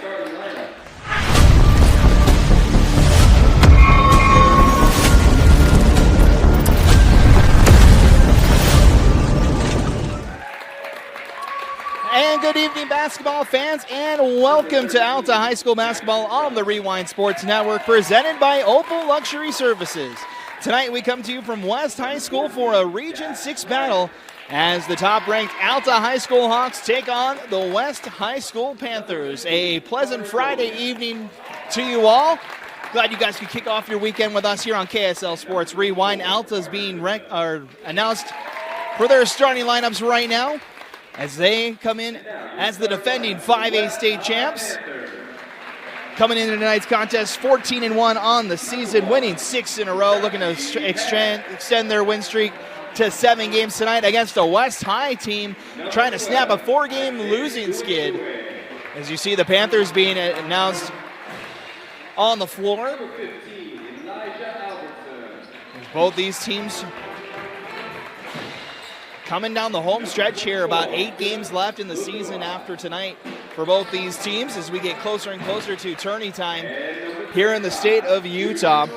And good evening, basketball fans, and welcome to Alta High School basketball on the Rewind Sports Network, presented by Opal Luxury Services. Tonight we come to you from West High School for a Region 6 battle as the top-ranked Alta High School Hawks take on the West High School Panthers. A pleasant Friday evening to you all. Glad you guys could kick off your weekend with us here on KSL Sports Rewind. Alta's being announced for their starting lineups right now, as they come in as the defending 5A state champs. Coming into tonight's contest, 14-1 on the season, winning 6 in a row, looking to extend their win streak to 7 games tonight against a West High team trying to snap a 4-game losing skid. As you see the Panthers being announced on the floor. As both these teams coming down the home stretch here, about 8 games left in the season after tonight for both these teams as we get closer and closer to tourney time here in the state of Utah.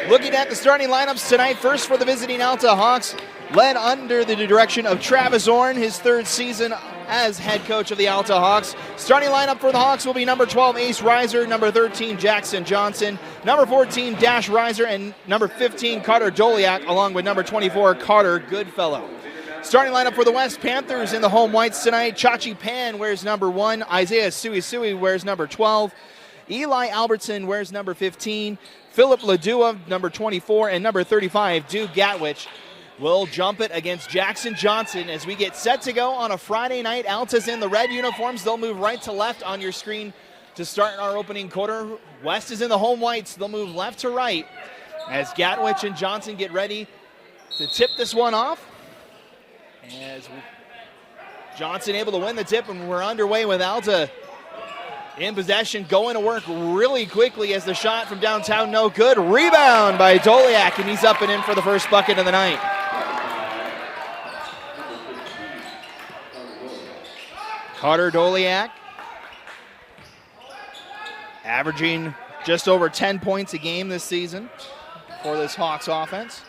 Looking at the starting lineups tonight, first for the visiting Alta Hawks, led under the direction of Travis Orn, his 3rd season as head coach of the Alta Hawks. Starting lineup for the Hawks will be number 12, Ace Reiser, number 13, Jackson Johnson, number 14, Dash Reiser, and number 15, Carter Doliak, along with number 24, Carter Goodfellow. Starting lineup for the West Panthers in the home whites tonight. Chachi Pan wears number 1. Isaiah Sui wears number 12. Eli Albertson wears number 15. Philip Ladua, number 24. And number 35, Duke Gatwich, will jump it against Jackson Johnson as we get set to go on a Friday night. Alta's in the red uniforms. They'll move right to left on your screen to start our opening quarter. West is in the home whites. They'll move left to right as Gatwich and Johnson get ready to tip this one off. As Johnson able to win the tip, and we're underway with Alta in possession, going to work really quickly as the shot from downtown, no good. Rebound by Doliak, and he's up and in for the first bucket of the night. Carter Doliak averaging just over 10 points a game this season for this Hawks offense.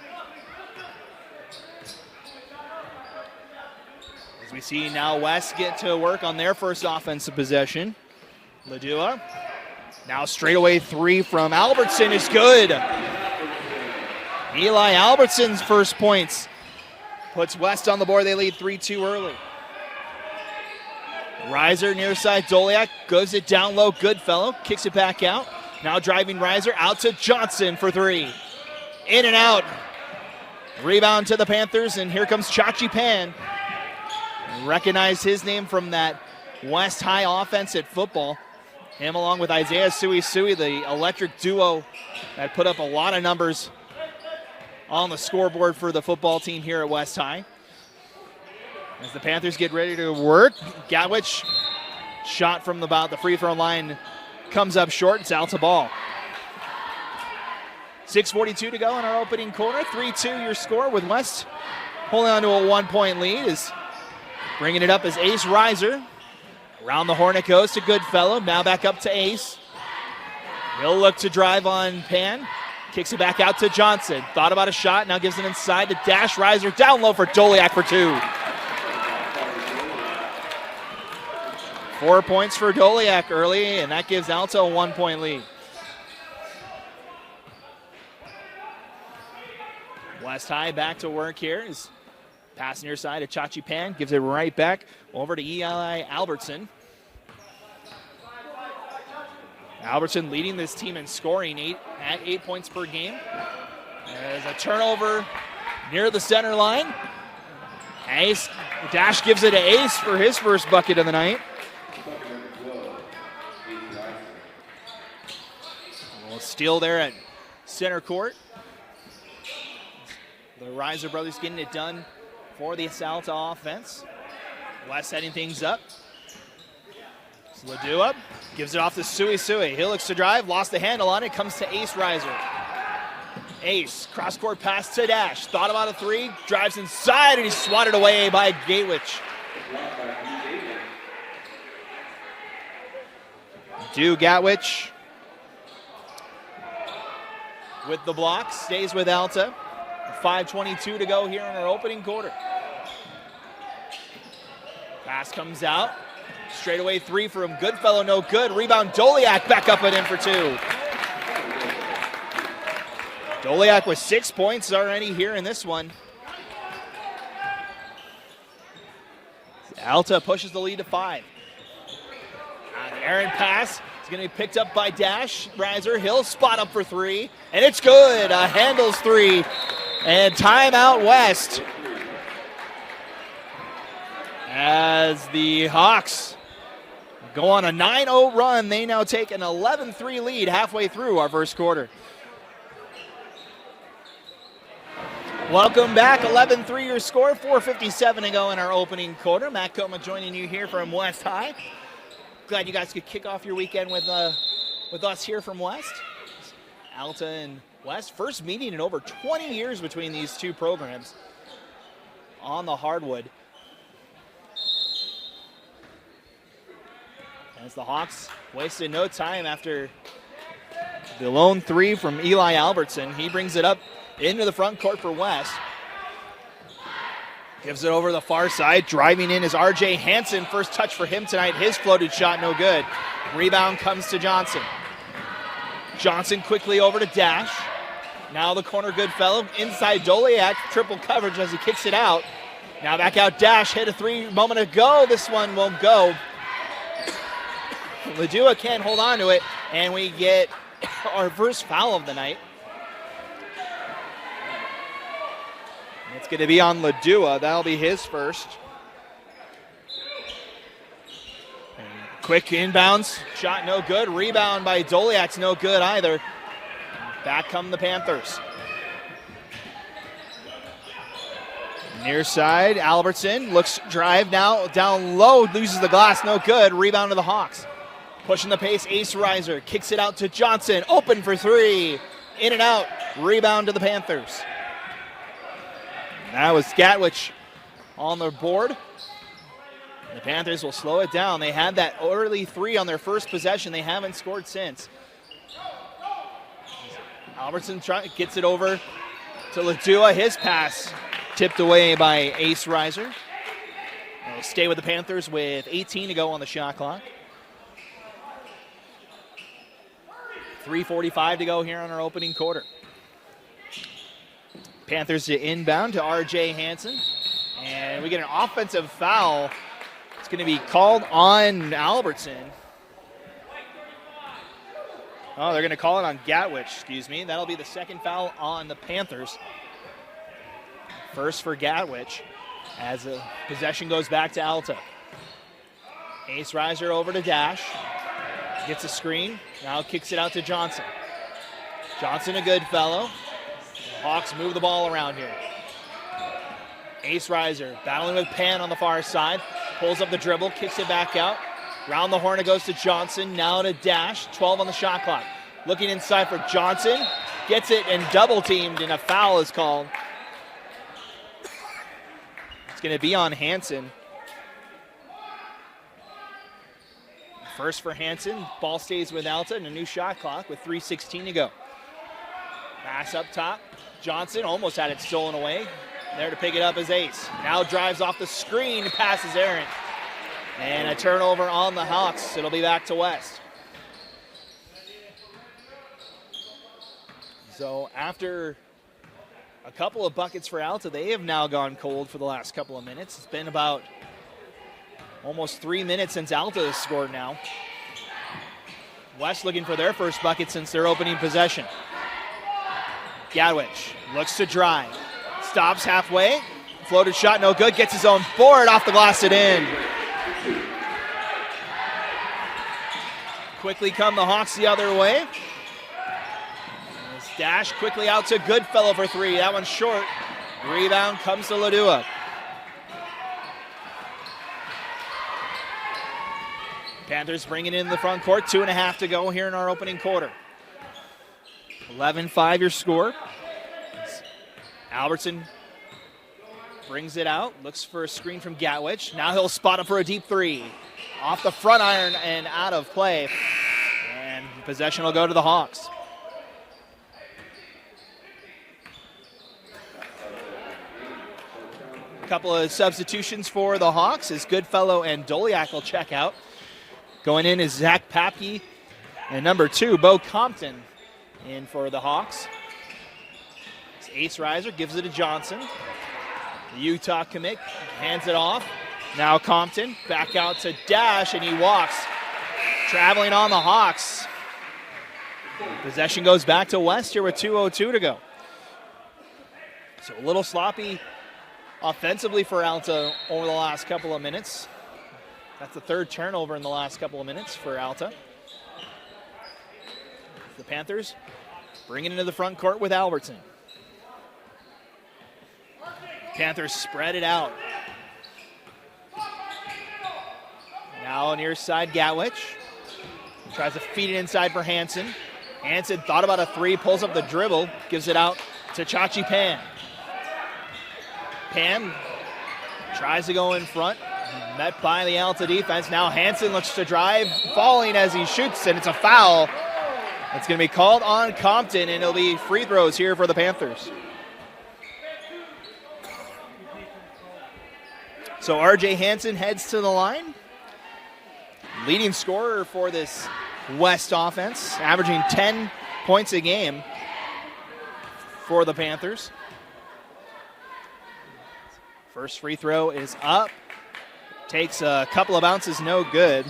We see now West get to work on their first offensive possession. Ladua. Now straightaway 3 from Albertson is good. Eli Albertson's first points puts West on the board. They lead 3-2 early. Reiser near side, Doliak goes it down low. Goodfellow kicks it back out. Now driving Reiser out to Johnson for 3. In and out. Rebound to the Panthers, and here comes Chachi Pan. Recognize his name from that West High offense at football. Him along with Isaiah Sui, the electric duo that put up a lot of numbers on the scoreboard for the football team here at West High. As the Panthers get ready to work, Gatwich shot from about the free throw line comes up short. It's Alta ball. 6:42 to go in our opening quarter. 3-2 your score, with West holding on to a 1-point lead. Is bringing it up as Ace Reiser. Around the horn it goes to Goodfellow. Now back up to Ace. He'll look to drive on Pan. Kicks it back out to Johnson. Thought about a shot. Now gives it inside to Dash Reiser. Down low for Doliak for 2. 4 points for Doliak early, and that gives Alta a 1-point lead. West High back to work here. Is pass near side to Chachi Pan. Gives it right back over to Eli Albertson. Albertson leading this team in scoring at 8 points per game. There's a turnover near the center line. Ace, Dash gives it to Ace for his first bucket of the night. A little steal there at center court. The Reiser brothers getting it done for the Alta offense. West setting things up. Ladua gives it off to Sui. He looks to drive, lost the handle on it, comes to Ace Reiser. Ace, cross-court pass to Dash. Thought about a 3, drives inside, and he's swatted away by Gatewich. Gatwich with the block, stays with Alta. 5:22 to go here in our opening quarter. Pass comes out. Straightaway three from Goodfellow, no good. Rebound, Doliak back up and in for two. Doliak with 6 points already here in this one. Alta pushes the lead to 5. Aaron pass is going to be picked up by Dash. Riser, he'll spot up for three, and it's good. Handles three, and timeout West. As the Hawks go on a 9-0 run, they now take an 11-3 lead halfway through our first quarter. Welcome back, 11-3 your score, 4:57 to go in our opening quarter. Matt Coma joining you here from West High. Glad you guys could kick off your weekend with us here from West. Alta and West, first meeting in over 20 years between these two programs on the hardwood. As the Hawks wasted no time after the lone three from Eli Albertson. He brings it up into the front court for West. Gives it over the far side. Driving in is R.J. Hansen. First touch for him tonight. His floated shot, no good. Rebound comes to Johnson. Johnson quickly over to Dash. Now the corner Goodfellow. Inside Doliak. Triple coverage as he kicks it out. Now back out Dash. Hit a three a moment ago. This one won't go. Ladua can't hold on to it. And we get our first foul of the night. It's going to be on Ladua. That'll be his first. And quick inbounds. Shot no good. Rebound by Doliak's no good either. Back come the Panthers. Near side, Albertson looks drive now. Down low, loses the glass. No good. Rebound to the Hawks. Pushing the pace, Ace Riser. Kicks it out to Johnson. Open for three. In and out. Rebound to the Panthers. That was Gatwich on the board. The Panthers will slow it down. They had that early three on their first possession. They haven't scored since. Albertson gets it over to Ladua. His pass tipped away by Ace Riser. They'll stay with the Panthers with 18 to go on the shot clock. 3:45 to go here on our opening quarter. Panthers to inbound to R.J. Hansen. And we get an offensive foul. It's going to be called on Albertson. Oh, they're going to call it on Gatwich, excuse me. That'll be the second foul on the Panthers. First for Gatwich as the possession goes back to Alta. Ace Riser over to Dash. Gets a screen. Now kicks it out to Johnson. Johnson, a good fellow. Hawks move the ball around here. Ace Riser battling with Pan on the far side. Pulls up the dribble, kicks it back out. Round the horn it goes to Johnson. Now to Dash. 12 on the shot clock. Looking inside for Johnson. Gets it and double teamed, and a foul is called. It's going to be on Hansen. First for Hansen. Ball stays with Alta and a new shot clock with 3:16 to go. Pass up top. Johnson almost had it stolen away. There to pick it up is Ace. Now drives off the screen, passes errant. And a turnover on the Hawks. It'll be back to West. So after a couple of buckets for Alta, they have now gone cold for the last couple of minutes. It's been about almost 3 minutes since Alta has scored now. West looking for their first bucket since their opening possession. Gatwich looks to drive. Stops halfway. Floated shot, no good. Gets his own board off the glass and in. Quickly come the Hawks the other way. Dash quickly out to Goodfellow for three. That one's short. Rebound comes to Ladua. Panthers bringing it in the front court. 2.5 to go here in our opening quarter. 11-5 your score. Albertson brings it out. Looks for a screen from Gatwich. Now he'll spot up for a deep three. Off the front iron and out of play. Possession will go to the Hawks. A couple of substitutions for the Hawks as Goodfellow and Doliak will check out. Going in is Zach Papke and number 2, Bo Compton, in for the Hawks. Ace Reiser gives it to Johnson. The Utah commit hands it off. Now Compton back out to Dash, and he walks. Traveling on the Hawks. Possession goes back to West here with 2:02 to go. So a little sloppy offensively for Alta over the last couple of minutes. That's the 3rd turnover in the last couple of minutes for Alta. The Panthers bring it into the front court with Albertson. Panthers spread it out. Now near side Gatwich. Tries to feed it inside for Hansen. Hansen thought about a 3, pulls up the dribble, gives it out to Chachi Pan. Pan tries to go in front, met by the Alta defense. Now Hansen looks to drive, falling as he shoots, and it's a foul. It's going to be called on Compton, and it'll be free throws here for the Panthers. So RJ Hansen heads to the line. Leading scorer for this West offense, averaging 10 points a game for the Panthers. First free throw is up. Takes a couple of bounces, no good.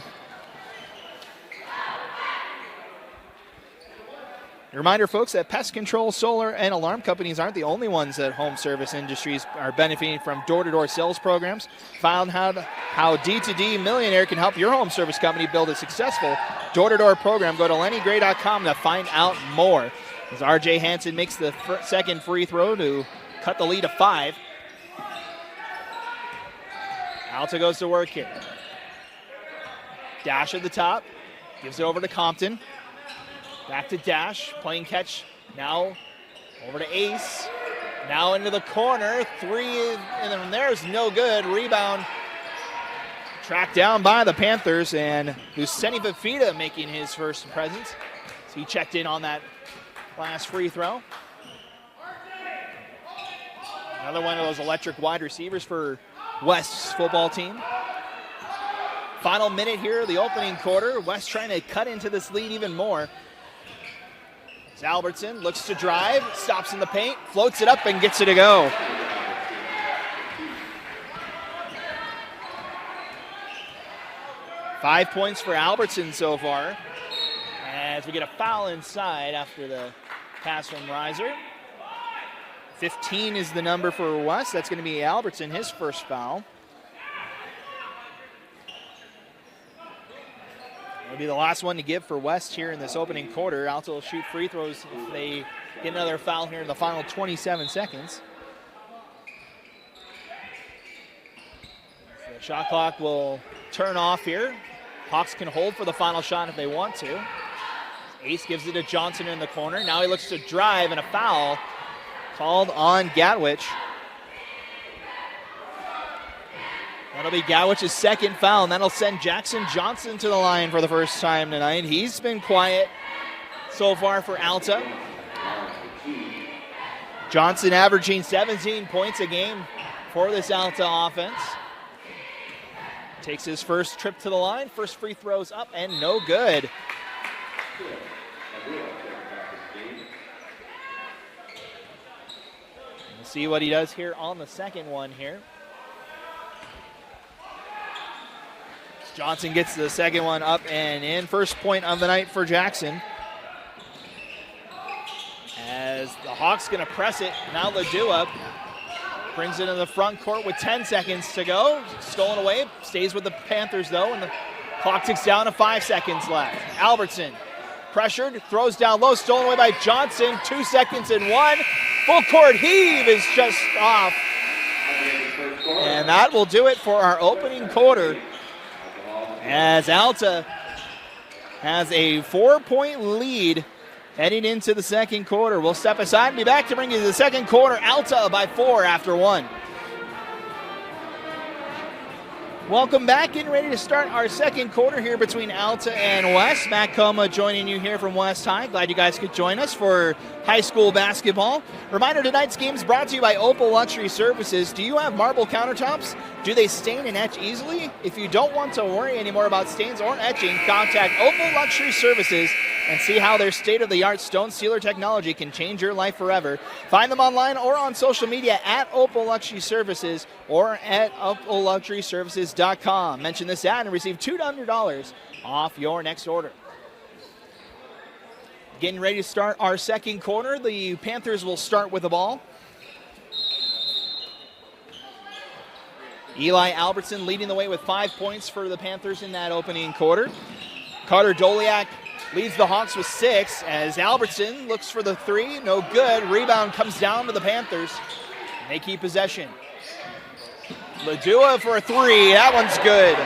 A reminder, folks, that pest control, solar, and alarm companies aren't the only ones that Home Service Industries are benefiting from door-to-door sales programs. Find out how D2D Millionaire can help your home service company build a successful door-to-door program. Go to lennygray.com to find out more. As RJ Hansen makes the second free throw to cut the lead to 5. Alta goes to work here. Dash at the top, gives it over to Compton. Back to Dash, playing catch. Now over to Ace. Now into the corner. 3, and then there's no good. Rebound tracked down by the Panthers, and Luceni Fafita making his first presence. So he checked in on that last free throw. Another one of those electric wide receivers for West's football team. Final minute here, the opening quarter. West trying to cut into this lead even more. Albertson looks to drive, stops in the paint, floats it up, and gets it to go. Five points for Albertson so far, as we get a foul inside after the pass from Reiser. 15 is the number for West. That's going to be Albertson, his first foul. It'll be the last one to give for West here in this opening quarter. Alta will shoot free throws if they get another foul here in the final 27 seconds. The shot clock will turn off here. Hawks can hold for the final shot if they want to. Ace gives it to Johnson in the corner. Now he looks to drive, and a foul called on Gatwich. That'll be Gatwich's second foul, and that'll send Jackson Johnson to the line for the first time tonight. He's been quiet so far for Alta. Johnson averaging 17 points a game for this Alta offense. Takes his first trip to the line. First free throws up and no good. We'll see what he does here on the second one here. Johnson gets the second one up and in. First point of the night for Jackson. As the Hawks going to press it. Now Ladua brings it in the front court with 10 seconds to go. Stolen away. Stays with the Panthers though, and the clock ticks down to 5 seconds left. Albertson pressured, throws down low, stolen away by Johnson. 2 seconds and 1. Full court heave is just off. And that will do it for our opening quarter, as Alta has a 4-point lead heading into the second quarter. We'll step aside and be back to bring you the second quarter. Alta by 4 after 1. Welcome back, getting ready to start our second quarter here between Alta and West. Matt Coma joining you here from West High. Glad you guys could join us for high school basketball. Reminder, tonight's game is brought to you by Opal Luxury Services. Do you have marble countertops? Do they stain and etch easily? If you don't want to worry anymore about stains or etching, contact Opal Luxury Services and see how their state-of-the-art stone sealer technology can change your life forever. Find them online or on social media at Opal Luxury Services or at opalluxuryservices.com. Mention this ad and receive $200 off your next order. Getting ready to start our second quarter. The Panthers will start with the ball. Eli Albertson leading the way with 5 points for the Panthers in that opening quarter. Carter Doliak leads the Hawks with 6 as Albertson looks for the 3. No good. Rebound comes down to the Panthers. They keep possession. Ladua for a 3. That one's good.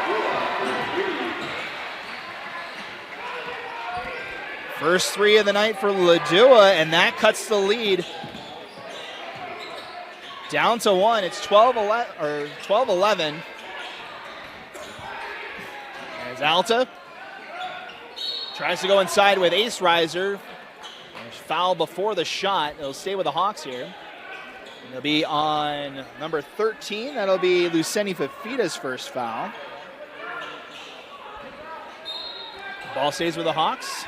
First 3 of the night for Ladua, and that cuts the lead down to 1. It's 12-11. As Alta tries to go inside with Ace Riser. There's foul before the shot. It'll stay with the Hawks here. And it'll be on number 13. That'll be Luceni Fafita's first foul. Ball stays with the Hawks.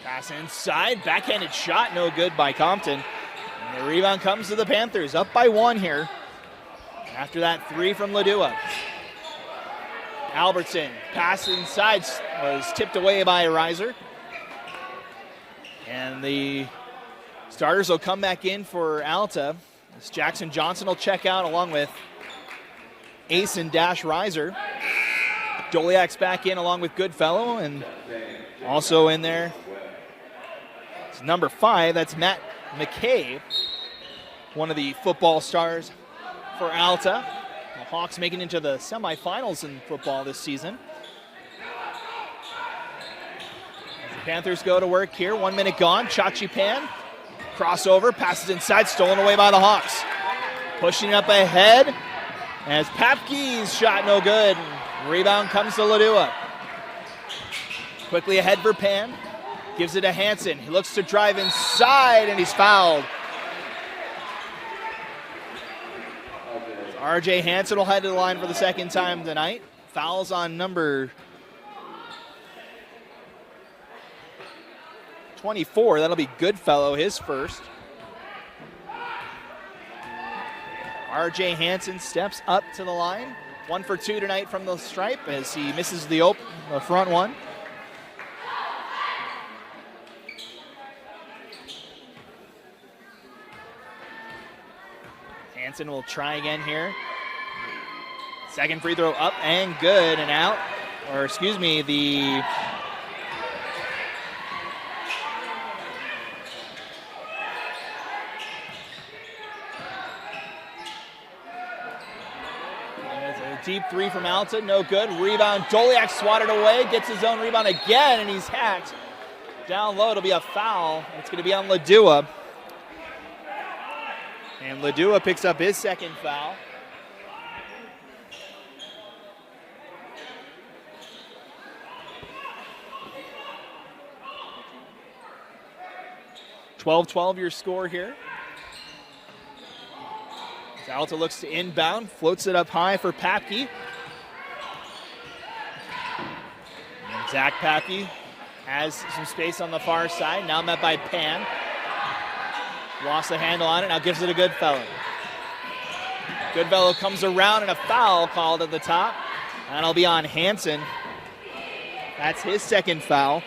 Pass inside, backhanded shot, no good by Compton. And the rebound comes to the Panthers, up by 1 here. After that 3 from Ladua. Albertson, pass inside, was tipped away by Riser. And the starters will come back in for Alta. As Jackson Johnson will check out along with Ace and Dash Riser. Doliak's back in along with Goodfellow, and also in there is number 5, that's Matt McKay, one of the football stars for Alta. The Hawks making it into the semifinals in football this season. As the Panthers go to work here, 1 minute gone. Chachi Pan, crossover, passes inside, stolen away by the Hawks. Pushing up ahead as Papke's shot no good. Rebound comes to Ladua. Quickly ahead for Pan. Gives it to Hansen. He looks to drive inside, and he's fouled. RJ Hansen will head to the line for the second time tonight. Fouls on number 24. That'll be Goodfellow, his first. RJ Hansen steps up to the line. 1 for 2 tonight from the stripe as he misses the front one. Hansen will try again here. Second free throw up and good and out. Or excuse me, the deep 3 from Alta, no good. Rebound, Doliak swatted away, gets his own rebound again, and he's hacked. Down low, it'll be a foul. It's going to be on Ladua. And Ladua picks up his second foul. (12-12) your score here. Alta looks to inbound, floats it up high for Papke. Zach Papke has some space on the far side, now met by Pan. Lost the handle on it, now gives it to Goodfellow. Goodfellow comes around and a foul called at the top. That'll be on Hansen. That's his second foul.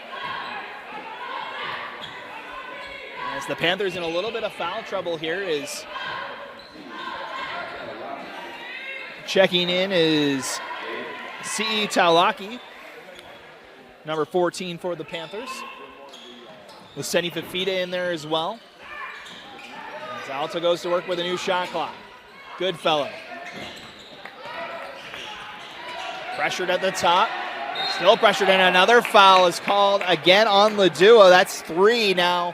As the Panthers in a little bit of foul trouble here is checking in is C.E. Taulaki, number 14 for the Panthers. Luceni Fafita in there as well. As Alta goes to work with a new shot clock. Goodfellow. Pressured at the top. Still pressured, and another foul is called again on Ladua. That's 3 now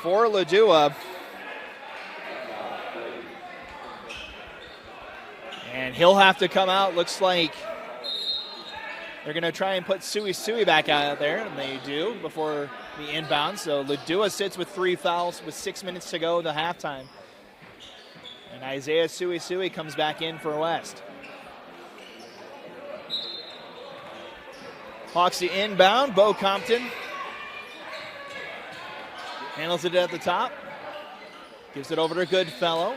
for Ladua. And he'll have to come out. Looks like they're going to try and put Sui back out there, and they do before the inbound. So Ladua sits with 3 fouls with 6 minutes to go to halftime. And Isaiah Sui comes back in for West. Hawks the inbound. Bo Compton handles it at the top. Gives it over to Goodfellow.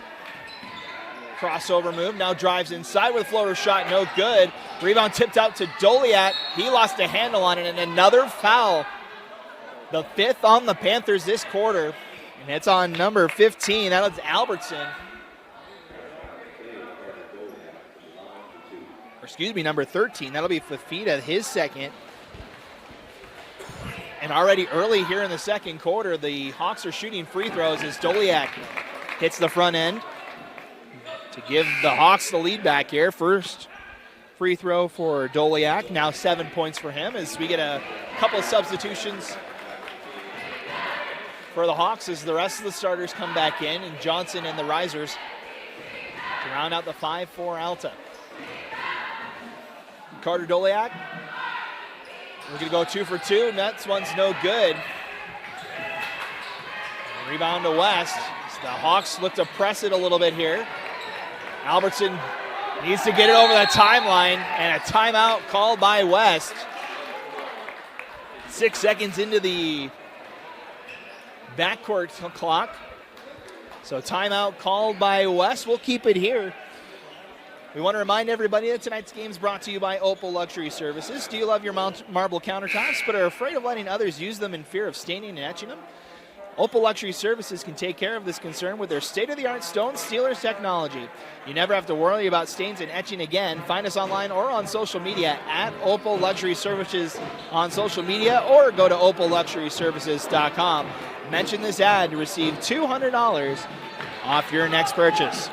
Crossover move. Now drives inside with a floater shot. No good. Rebound tipped out to Doliak. He lost a handle on it, and another foul. The 5th on the Panthers this quarter. And it's on number 15. That is Albertson. Excuse me, number 13. That'll be Fafita, his second. And already early here in the second quarter, the Hawks are shooting free throws as Doliak hits the front end to give the Hawks the lead back here. First free throw for Doliak. Now 7 points for him as we get a couple substitutions for the Hawks as the rest of the starters come back in, and Johnson and the Risers to round out the 5 for Alta. Carter Doliak. We're going to go 2 for 2, and that one's no good. Rebound to West. So the Hawks look to press it a little bit here. Albertson needs to get it over the timeline, and a timeout called by West. 6 seconds into the backcourt clock. So timeout called by West. We'll keep it here. We want to remind everybody that tonight's game is brought to you by Opal Luxury Services. Do you love your marble countertops but are afraid of letting others use them in fear of staining and etching them? Opal Luxury Services can take care of this concern with their state-of-the-art stone steelers technology. You never have to worry about stains and etching again. Find us online or on social media at Opal Luxury Services on social media, or go to opalluxuryservices.com. Mention this ad to receive $200 off your next purchase.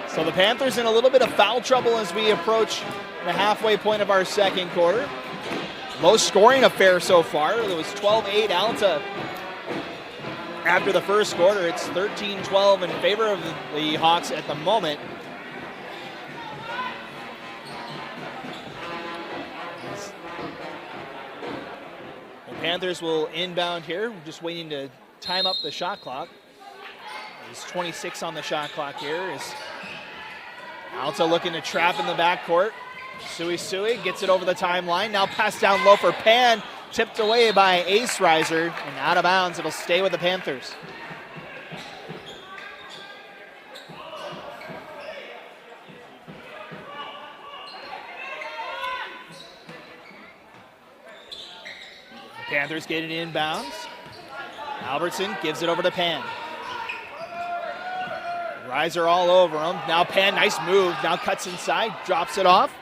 So the Panthers in a little bit of foul trouble as we approach the halfway point of our second quarter. Low scoring affair so far. It was 12-8 Alta after the first quarter. It's 13-12 in favor of the Hawks at the moment. The Panthers will inbound here. We're just waiting to time up the shot clock. There's 26 on the shot clock here. Alta looking to trap in the backcourt. Sui gets it over the timeline. Now pass down low for Pan. Tipped away by Ace Riser and out of bounds. It'll stay with the Panthers. The Panthers get it inbounds. Albertson gives it over to Pan. Riser all over him. Now Pan, nice move. Now cuts inside, drops it off.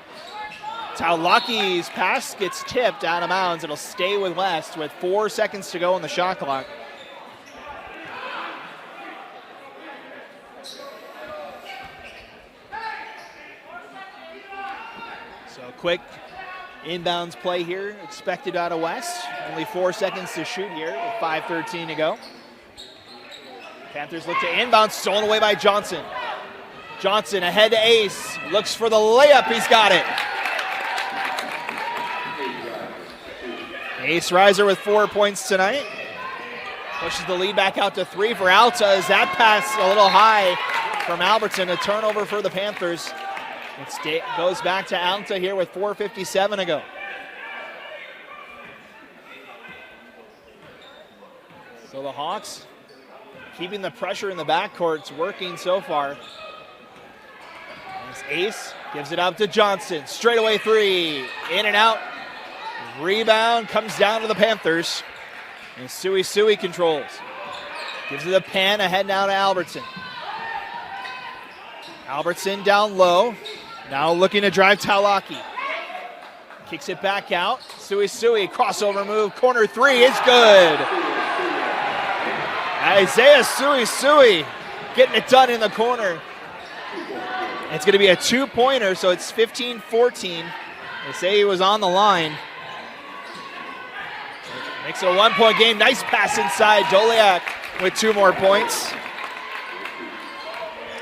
Taulaki's pass gets tipped out of bounds. It'll stay with West with 4 seconds to go on the shot clock. So quick inbounds play here expected out of West. Only 4 seconds to shoot here with 5:13 to go. Panthers look to inbound, stolen away by Johnson. Johnson ahead to Ace, looks for the layup, he's got it. Ace Riser with 4 points tonight. Pushes the lead back out to 3 for Alta as that pass a little high from Albertson. A turnover for the Panthers. It goes back to Alta here with 4:57 to go. So the Hawks keeping the pressure in the backcourt. It's working so far. As Ace gives it up to Johnson. Straightaway 3. In and out. Rebound comes down to the Panthers. And Sui controls. Gives it to Pan ahead now to Albertson. Albertson down low. Now looking to drive Taulaki. Kicks it back out. Sui crossover move. Corner 3 is good. Isaiah Sui getting it done in the corner. It's going to be a 2-pointer, so it's 15-14. They say he was on the line. Makes it a 1-point game. Nice pass inside. Doliak with 2 more points.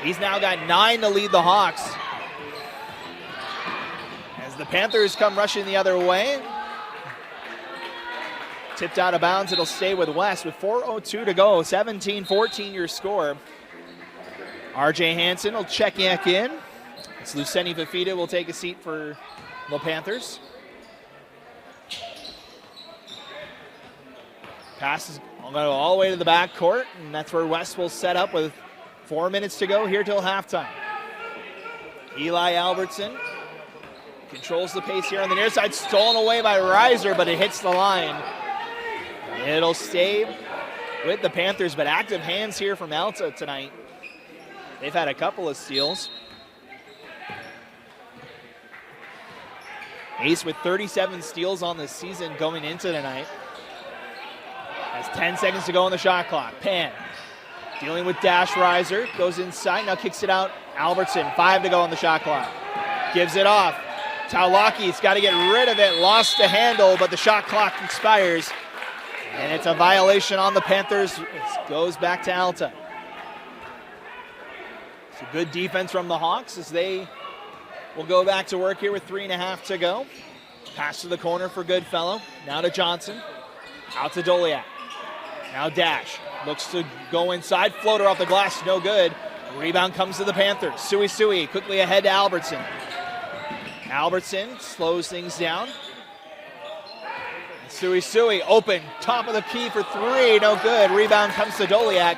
He's now got 9 to lead the Hawks. As the Panthers come rushing the other way. Tipped out of bounds, it'll stay with West with 4:02 to go. 17-14 your score. RJ Hansen will check back in. It's Luceni Fafita will take a seat for the Panthers. Passes go all the way to the back court, and that's where West will set up with 4 minutes to go here till halftime. Eli Albertson controls the pace here on the near side, stolen away by Reiser, but it hits the line. It'll stay with the Panthers, but active hands here from Alta tonight. They've had a couple of steals. Ace with 37 steals on the season going into tonight. Has 10 seconds to go on the shot clock. Pan dealing with Dash Reiser. Goes inside, now kicks it out. Albertson, 5 to go on the shot clock. Gives it off. Taulaki's got to get rid of it. Lost the handle, but the shot clock expires. And it's a violation on the Panthers. It goes back to Alta. It's a good defense from the Hawks as they will go back to work here with 3.5 to go. Pass to the corner for Goodfellow. Now to Johnson. Out to Doliak. Now Dash looks to go inside. Floater off the glass, no good. Rebound comes to the Panthers. Sui quickly ahead to Albertson. Albertson slows things down. Sui open, top of the key for 3, no good. Rebound comes to Doliak.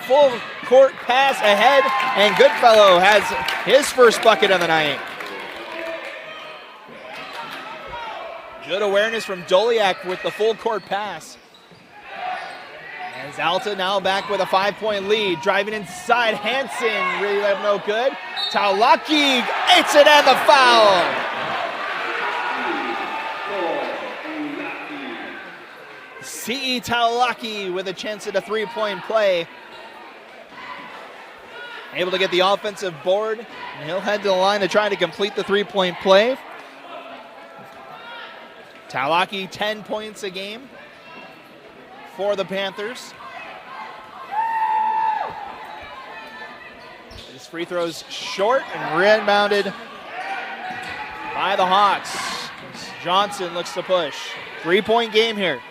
Full court pass ahead, and Goodfellow has his first bucket of the night. Good awareness from Doliak with the full court pass. As Alta now back with a 5-point lead. Driving inside, Hansen, really no good. Taulaki gets it and the foul. C.E. Taulaki with a chance at a 3-point play. Able to get the offensive board, and he'll head to the line to try to complete the 3-point play. Taulaki, 10 points a game for the Panthers. His free throws short and rebounded by the Hawks. Johnson looks to push. 3-point game here.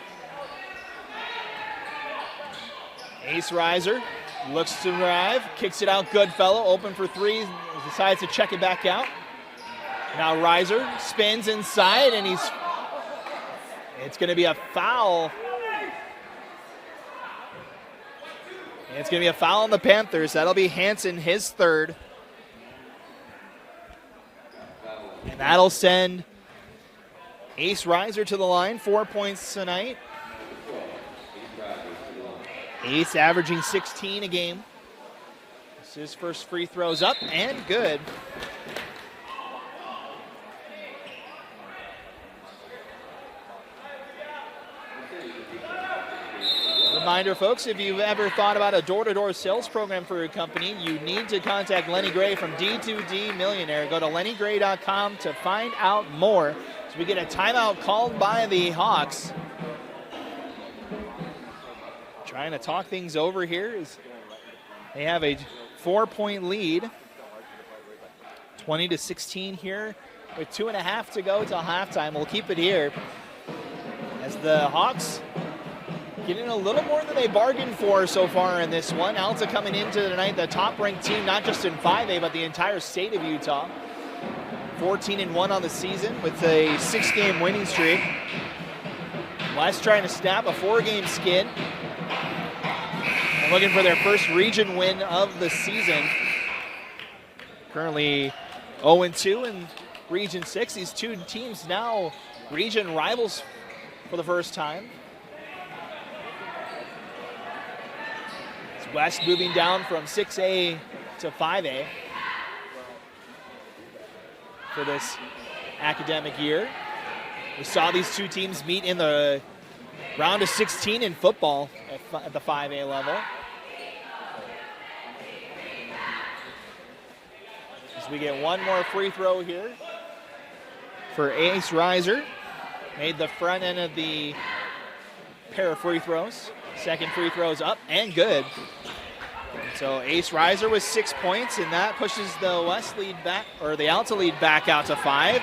Ace Reiser looks to drive, kicks it out. Goodfellow open for 3, decides to check it back out. Now Reiser spins inside, and it's going to be a foul. It's going to be a foul on the Panthers. That'll be Hansen, his 3rd. And that'll send Ace Reiser to the line, 4 points tonight. Ace averaging 16 a game. This is his first free throws up and good. Reminder, folks, if you've ever thought about a door-to-door sales program for your company, you need to contact Lenny Gray from D2D Millionaire. Go to lennygray.com to find out more. So we get a timeout called by the Hawks. Trying to talk things over here as they have a 4-point lead. 20-16 here with 2.5 to go till halftime. We'll keep it here as the Hawks getting a little more than they bargained for so far in this one. Alta coming into tonight the top-ranked team, not just in 5A, but the entire state of Utah. 14-1 on the season with a 6-game winning streak. West trying to snap a 4-game skid. Looking for their first region win of the season. Currently 0-2 in Region 6. These two teams now region rivals for the first time. It's West moving down from 6A to 5A for this academic year. We saw these two teams meet in the round of 16 in football at the 5A level. As we get one more free throw here for Ace Reiser. Made the front end of the pair of free throws. Second free throw's up and good. So Ace Reiser with 6 points, and that pushes the West lead back, or the Alta lead back out to 5.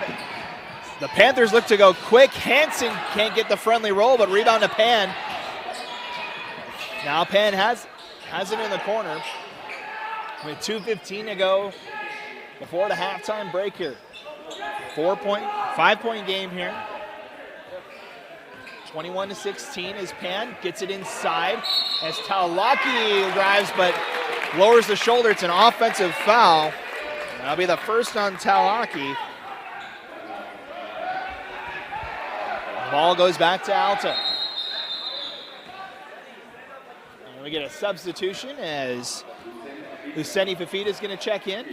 The Panthers look to go quick. Hansen can't get the friendly roll, but rebound to Pan. Now Pan has it in the corner with 2:15 to go before the halftime break here. 5-point game here. 21-16 as Pan gets it inside as Talaki drives but lowers the shoulder. It's an offensive foul. That'll be the first on Talaki. The ball goes back to Alta. And we get a substitution as Luceni Fafita is going to check in.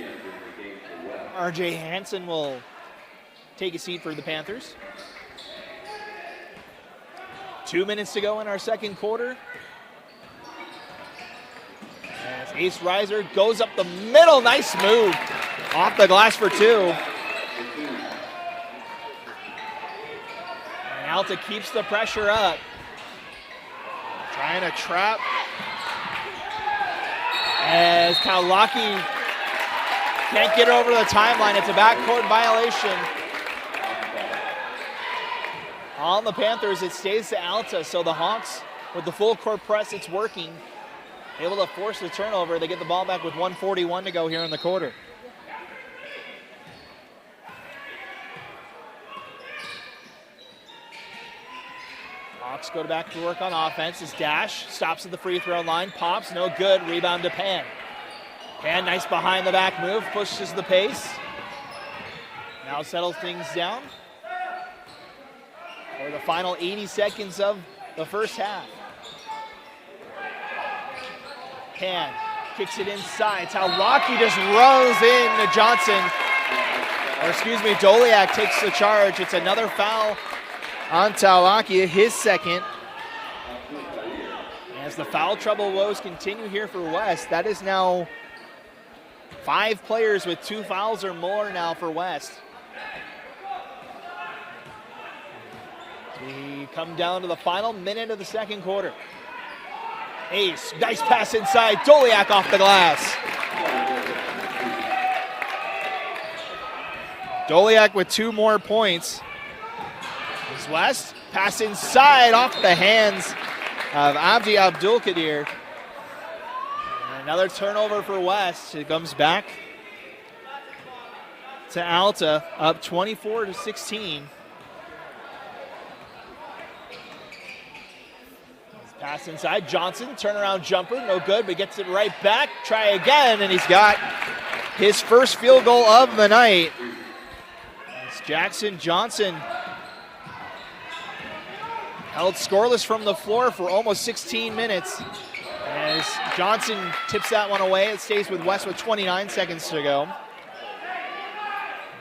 RJ Hansen will take a seat for the Panthers. 2 minutes to go in our second quarter. As Ace Reiser goes up the middle. Nice move. Off the glass for 2. And Alta keeps the pressure up. Trying to trap. As Kaulaki can't get over the timeline. It's a backcourt violation. On the Panthers, it stays to Alta, so the Hawks, with the full court press, it's working. Able to force the turnover. They get the ball back with 1:41 to go here in the quarter. Hawks go back to work on offense. His dash stops at the free throw line. Pops, no good. Rebound to Pan. Pan, nice behind the back move, pushes the pace. Now settles things down for the final 80 seconds of the first half. Pan kicks it inside. Talaki just runs in to Johnson. Or excuse me, Doliak takes the charge. It's another foul on Talaki, his second. As the foul trouble woes continue here for West, that is now 5 players with 2 fouls or more now for West. We come down to the final minute of the second quarter. Ace, nice pass inside. Doliak off the glass. Doliak with 2 more points. As West, pass inside off the hands of Abdi Abdul-Qadir. Another turnover for West. It comes back to Alta, up 24-16. Pass inside, Johnson, turnaround jumper, no good, but gets it right back. Try again, and he's got his first field goal of the night. It's Jackson Johnson held scoreless from the floor for almost 16 minutes. As Johnson tips that one away, it stays with West with 29 seconds to go.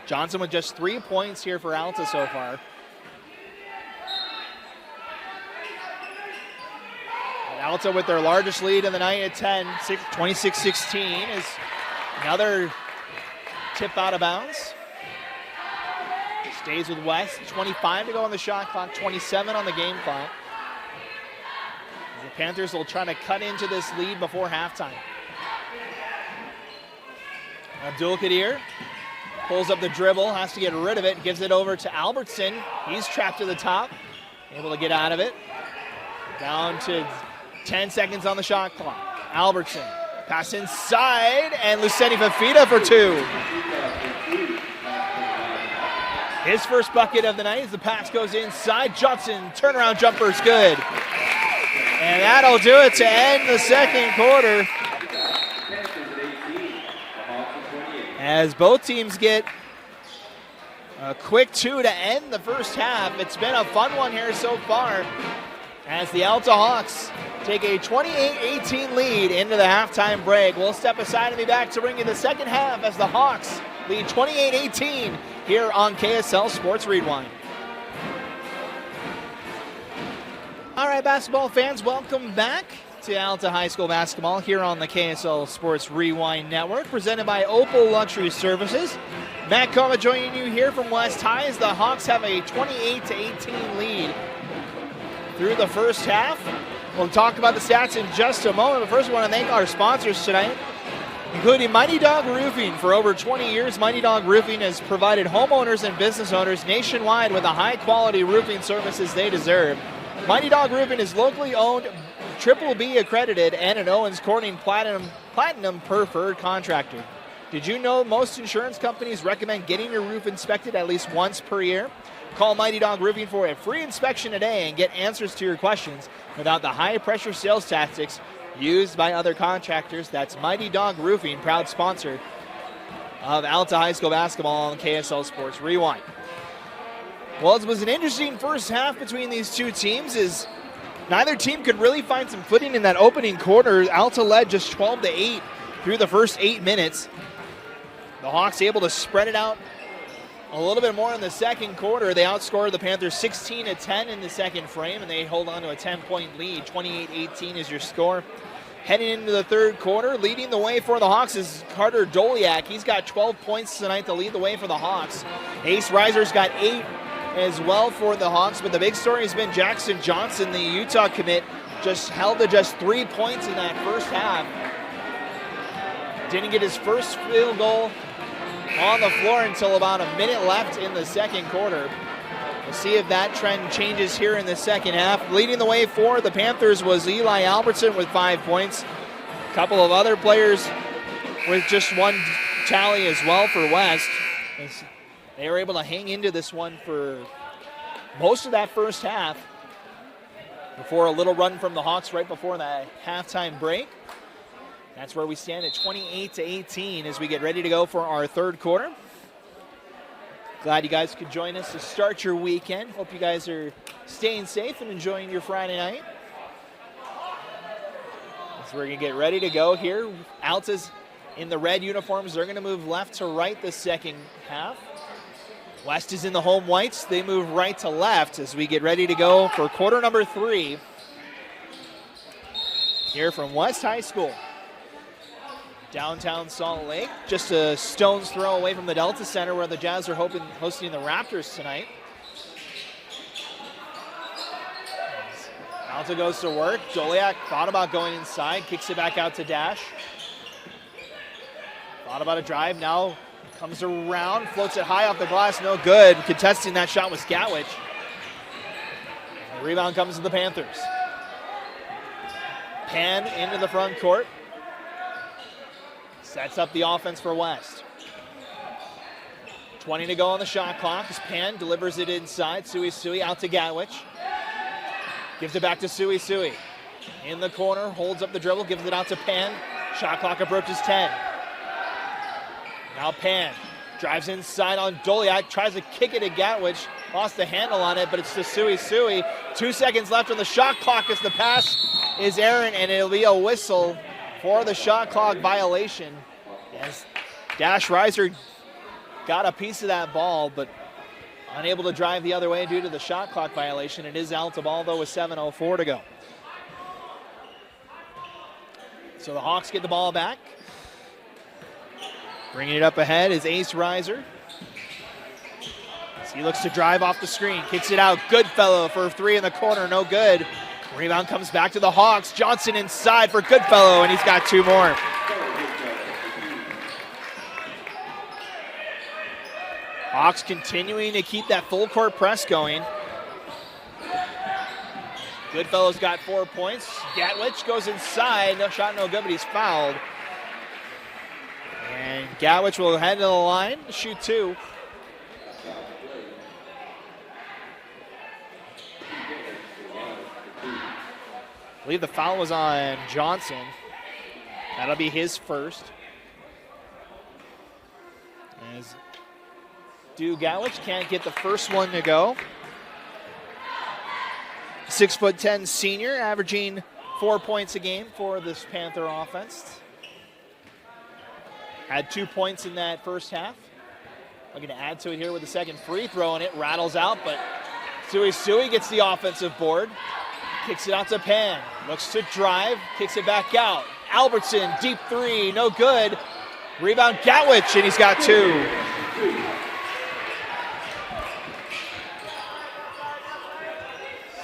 Johnson with just 3 points here for Alta so far. Alta with their largest lead of the night at 10, 26-16 is another tip out of bounds. Stays with West, 25 to go on the shot clock, 27 on the game clock. The Panthers will try to cut into this lead before halftime. Abdul-Qadir pulls up the dribble, has to get rid of it, gives it over to Albertson. He's trapped to the top, able to get out of it. Down to 10 seconds on the shot clock. Albertson, pass inside, and Luceni Fafita for 2. His first bucket of the night as the pass goes inside. Johnson, turnaround jumper is good. And that'll do it to end the second quarter. As both teams get a quick 2 to end the first half. It's been a fun one here so far as the Alta Hawks take a 28-18 lead into the halftime break. We'll step aside and be back to bring you the second half as the Hawks lead 28-18 here on KSL Sports Rewind. All right, basketball fans, welcome back to Alta High School basketball here on the KSL Sports Rewind Network, presented by Opal Luxury Services. Matt Coma joining you here from West High as the Hawks have a 28-18 lead through the first half. We'll talk about the stats in just a moment, but first we want to thank our sponsors tonight, including Mighty Dog Roofing. For over 20 years, Mighty Dog Roofing has provided homeowners and business owners nationwide with the high-quality roofing services they deserve. Mighty Dog Roofing is locally owned, Triple B accredited, and an Owens Corning Platinum preferred contractor. Did you know most insurance companies recommend getting your roof inspected at least once per year? Call Mighty Dog Roofing for a free inspection today and get answers to your questions without the high-pressure sales tactics used by other contractors. That's Mighty Dog Roofing, proud sponsor of Alta High School basketball on KSL Sports Rewind. Well, it was an interesting first half between these two teams, as neither team could really find some footing in that opening quarter. Alta led just 12-8 through the first 8 minutes. The Hawks able to spread it out a little bit more in the second quarter. They outscored the Panthers 16-10 in the second frame, and they hold on to a 10-point lead. 28-18 is your score. Heading into the third quarter, leading the way for the Hawks is Carter Doliak. He's got 12 points tonight to lead the way for the Hawks. Ace Reiser's got 8 as well for the Hawks, but the big story has been Jackson Johnson, the Utah commit, just held to just 3 points in that first half. Didn't get his first field goal on the floor until about a minute left in the second quarter. We'll see if that trend changes here in the second half. Leading the way for the Panthers was Eli Albertson with 5 points. A couple of other players with just one tally as well for West. They were able to hang into this one for most of that first half before a little run from the Hawks right before that halftime break. That's where we stand at 28-18 as we get ready to go for our third quarter. Glad you guys could join us to start your weekend. Hope you guys are staying safe and enjoying your Friday night. So we're going to get ready to go here. Alta's in the red uniforms. They're going to move left to right the second half. West is in the home whites. They move right to left as we get ready to go for quarter number 3 here from West High School. Downtown Salt Lake, just a stone's throw away from the Delta Center where the Jazz are hosting the Raptors tonight. Alta goes to work. Doliak thought about going inside, kicks it back out to Dash. Thought about a drive, now comes around, floats it high off the glass, no good. Contesting that shot was Gatwich. The rebound comes to the Panthers. Pan into the front court. Sets up the offense for West. 20 to go on the shot clock as Pan delivers it inside. Sui out to Gatwich. Gives it back to Sui. In the corner, holds up the dribble, gives it out to Pan. Shot clock approaches 10. Now Pan drives inside on Doliak, tries to kick it to Gatwich. Lost the handle on it, but it's to Sui. 2 seconds left on the shot clock as the pass is errant, and it'll be a whistle for the shot clock violation. Yes, Dash Reiser got a piece of that ball, but unable to drive the other way due to the shot clock violation. It is Alta ball, though, with 7:04 to go. So the Hawks get the ball back. Bringing it up ahead is Ace Reiser. As he looks to drive off the screen, kicks it out. Goodfellow for 3 in the corner, no good. Rebound comes back to the Hawks. Johnson inside for Goodfellow, and he's got 2 more. Hawks continuing to keep that full court press going. Goodfellow's got 4 points. Gatwich goes inside. No shot, no good, but he's fouled. And Gatwich will head to the line, shoot 2. I believe the foul was on Johnson. That'll be his first. As Gatwich can't get the first one to go. 6'10" senior, averaging 4 points a game for this Panther offense. Had 2 points in that first half. Looking to add to it here with the second free throw, and it rattles out, but Sui gets the offensive board. Kicks it out to Pan. Looks to drive, kicks it back out. Albertson, deep 3, no good. Rebound Gatwich, and he's got 2.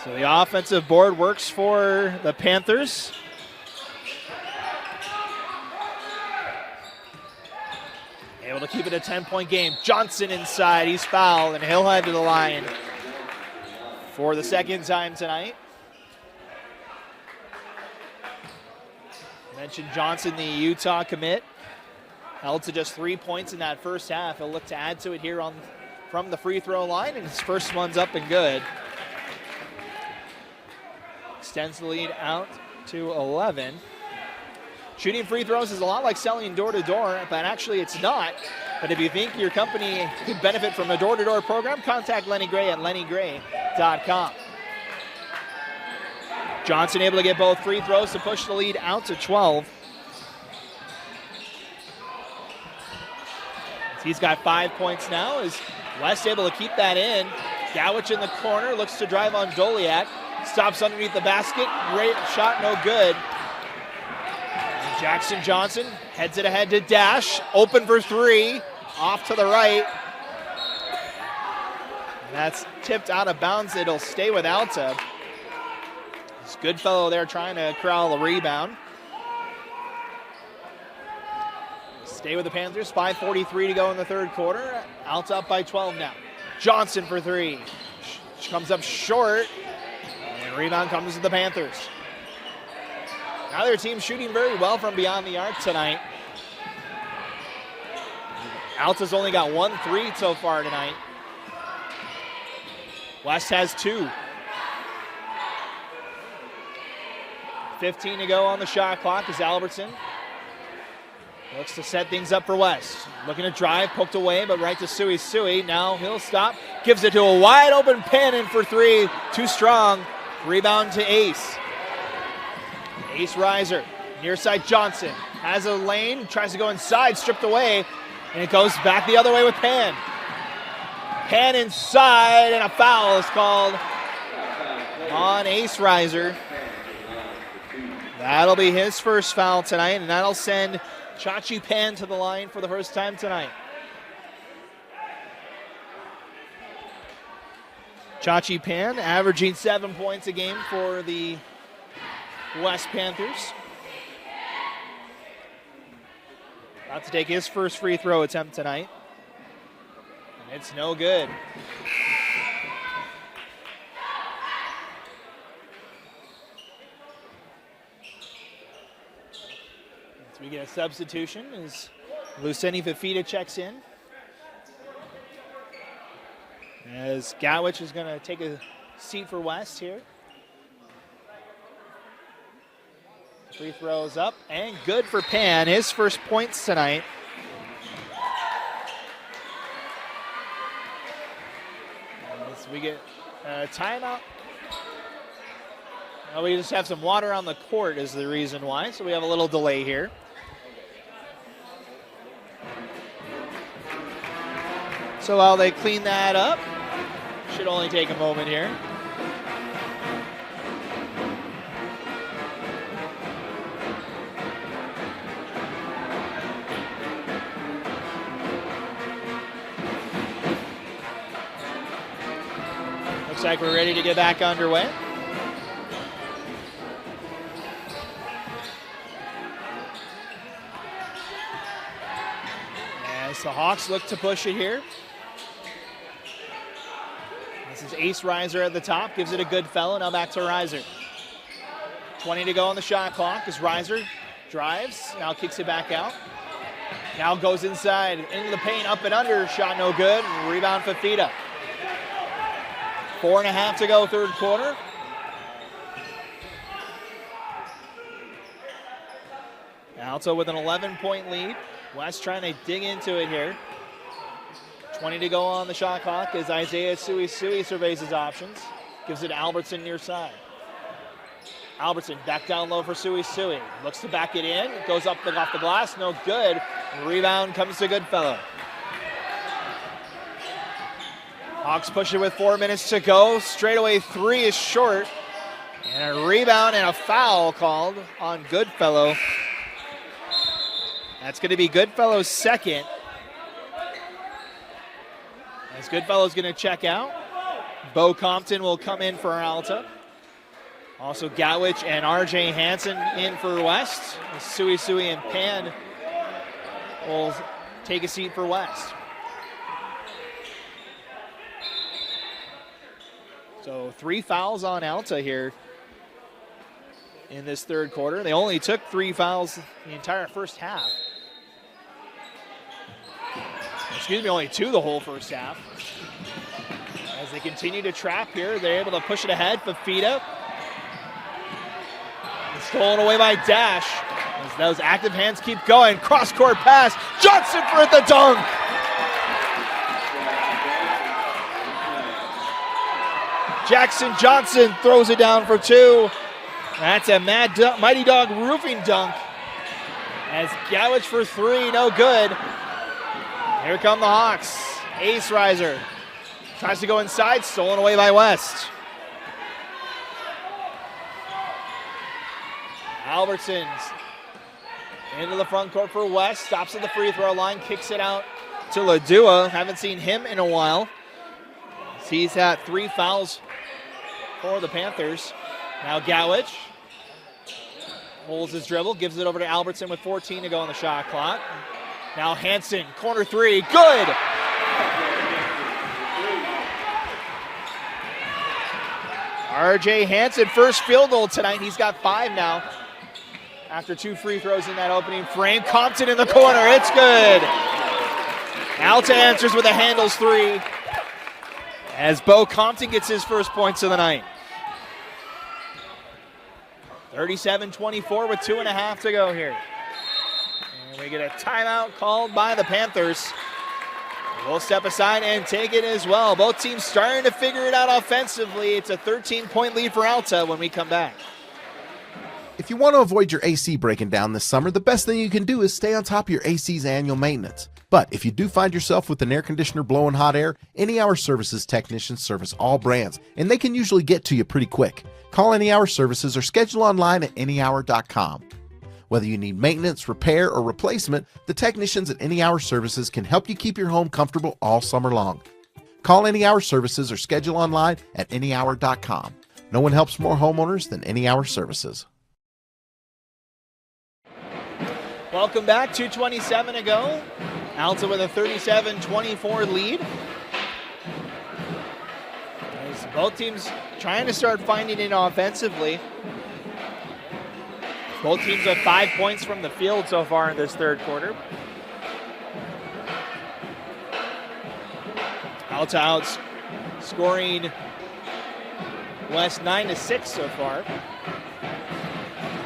So So the offensive board works for the Panthers. Able to keep it a 10-point game. Johnson inside, he's fouled, and he'll head to the line for the second time tonight. Mentioned Johnson, the Utah commit. Held to just 3 points in that first half. He'll look to add to it here from the free throw line, and his first one's up and good. Extends the lead out to 11. Shooting free throws is a lot like selling door-to-door, but actually it's not. But if you think your company could benefit from a door-to-door program, contact Lenny Gray at lennygray.com. Johnson able to get both free throws to push the lead out to 12. He's got 5 points now. Is West able to keep that in? Gowich in the corner, looks to drive on Doliak. Stops underneath the basket. Great shot, no good. And Jackson Johnson heads it ahead to Dash. Open for three. Off to the right. That's tipped out of bounds. It'll stay with Alta. It's Goodfellow there trying to corral the rebound. Stay with the Panthers. 5:43 to go in the third quarter. Alta up by 12 now. Johnson for three. Comes up short. And rebound comes to the Panthers. Neither team shooting very well from beyond the arc tonight. Alta's only got 1 3 so far tonight. West has 2. 15 to go on the shot clock as Albertson looks to set things up for West. Looking to drive, poked away, but right to Sui. Now he'll stop, gives it to a wide open Pannon for three. Too strong. Rebound to Ace. Ace Reiser, near side Johnson. Has a lane, tries to go inside, stripped away, and it goes back the other way with Pan. Pan inside, and a foul is called on Ace Reiser. That'll be his first foul tonight, and that'll send Chachi Pan to the line for the first time tonight. Chachi Pan averaging 7 points a game for the West Panthers. About to take his first free throw attempt tonight. And it's no good. We get a substitution as Luceni Fafita checks in. As Gowich is going to take a seat for West here. Free throws up and good for Pan. His first points tonight. As we get a timeout. We just have some water on the court is the reason why, so we have a little delay here. So while they clean that up, should only take a moment here. Looks like we're ready to get back underway. As the Hawks look to push it here. This is Ace Reiser at the top, gives it a good fellow. Now back to Reiser. 20 to go on the shot clock as Reiser drives, now kicks it back out. Now goes inside, into the paint, up and under, shot no good, rebound Fafita. 4.5 to go, third quarter. Alta with an 11-point lead. West trying to dig into it here. 20 to go on the shot clock as Isaiah Sui surveys his options. Gives it to Albertson near side. Albertson back down low for Sui. Looks to back it in. Goes up off the glass. No good. Rebound comes to Goodfellow. Hawks push it with 4 minutes to go. Straightaway three is short. And a rebound and a foul called on Goodfellow. That's going to be Goodfellow's second. As Goodfellow's going to check out. Bo Compton will come in for Alta. Also Gowich and RJ Hansen in for West. Sui and Pan will take a seat for West. So 3 fouls on Alta here in this third quarter. They only took 3 fouls the entire first half. Excuse me, only 2 the whole first half. As they continue to trap here, they're able to push it ahead. Fafita. Stolen away by Dash. As those active hands keep going. Cross-court pass. Johnson for the dunk. Jackson Johnson throws it down for 2. That's a Mighty Dog roofing dunk. As Gowich for 3, no good. Here come the Hawks. Ace riser. Tries to go inside, stolen away by West. Albertson's into the front court for West. Stops at the free throw line, kicks it out to Ladua. Haven't seen him in a while. He's had 3 fouls for the Panthers. Now Gowich holds his dribble, gives it over to Albertson with 14 to go on the shot clock. Now Hansen, corner 3, good! RJ Hansen, first field goal tonight. He's got 5 now after 2 free throws in that opening frame. Compton in the corner, it's good. Alta answers with a handles 3 as Bo Compton gets his first points of the night. 37-24 with 2.5 to go here. And we get a timeout called by the Panthers. We'll step aside and take it as well. Both teams starting to figure it out offensively. It's a 13-point lead for Alta when we come back. If you want to avoid your AC breaking down this summer, the best thing you can do is stay on top of your AC's annual maintenance. But if you do find yourself with an air conditioner blowing hot air, Any Hour Services technicians service all brands, and they can usually get to you pretty quick. Call Any Hour Services or schedule online at anyhour.com. Whether you need maintenance, repair, or replacement, the technicians at Any Hour Services can help you keep your home comfortable all summer long. Call Any Hour Services or schedule online at anyhour.com. No one helps more homeowners than Any Hour Services. Welcome back, 2:27 to go. Alta with a 37-24 lead. As both teams trying to start finding it offensively. Both teams have 5 points from the field so far in this third quarter. Alta out scoring West 9-6 so far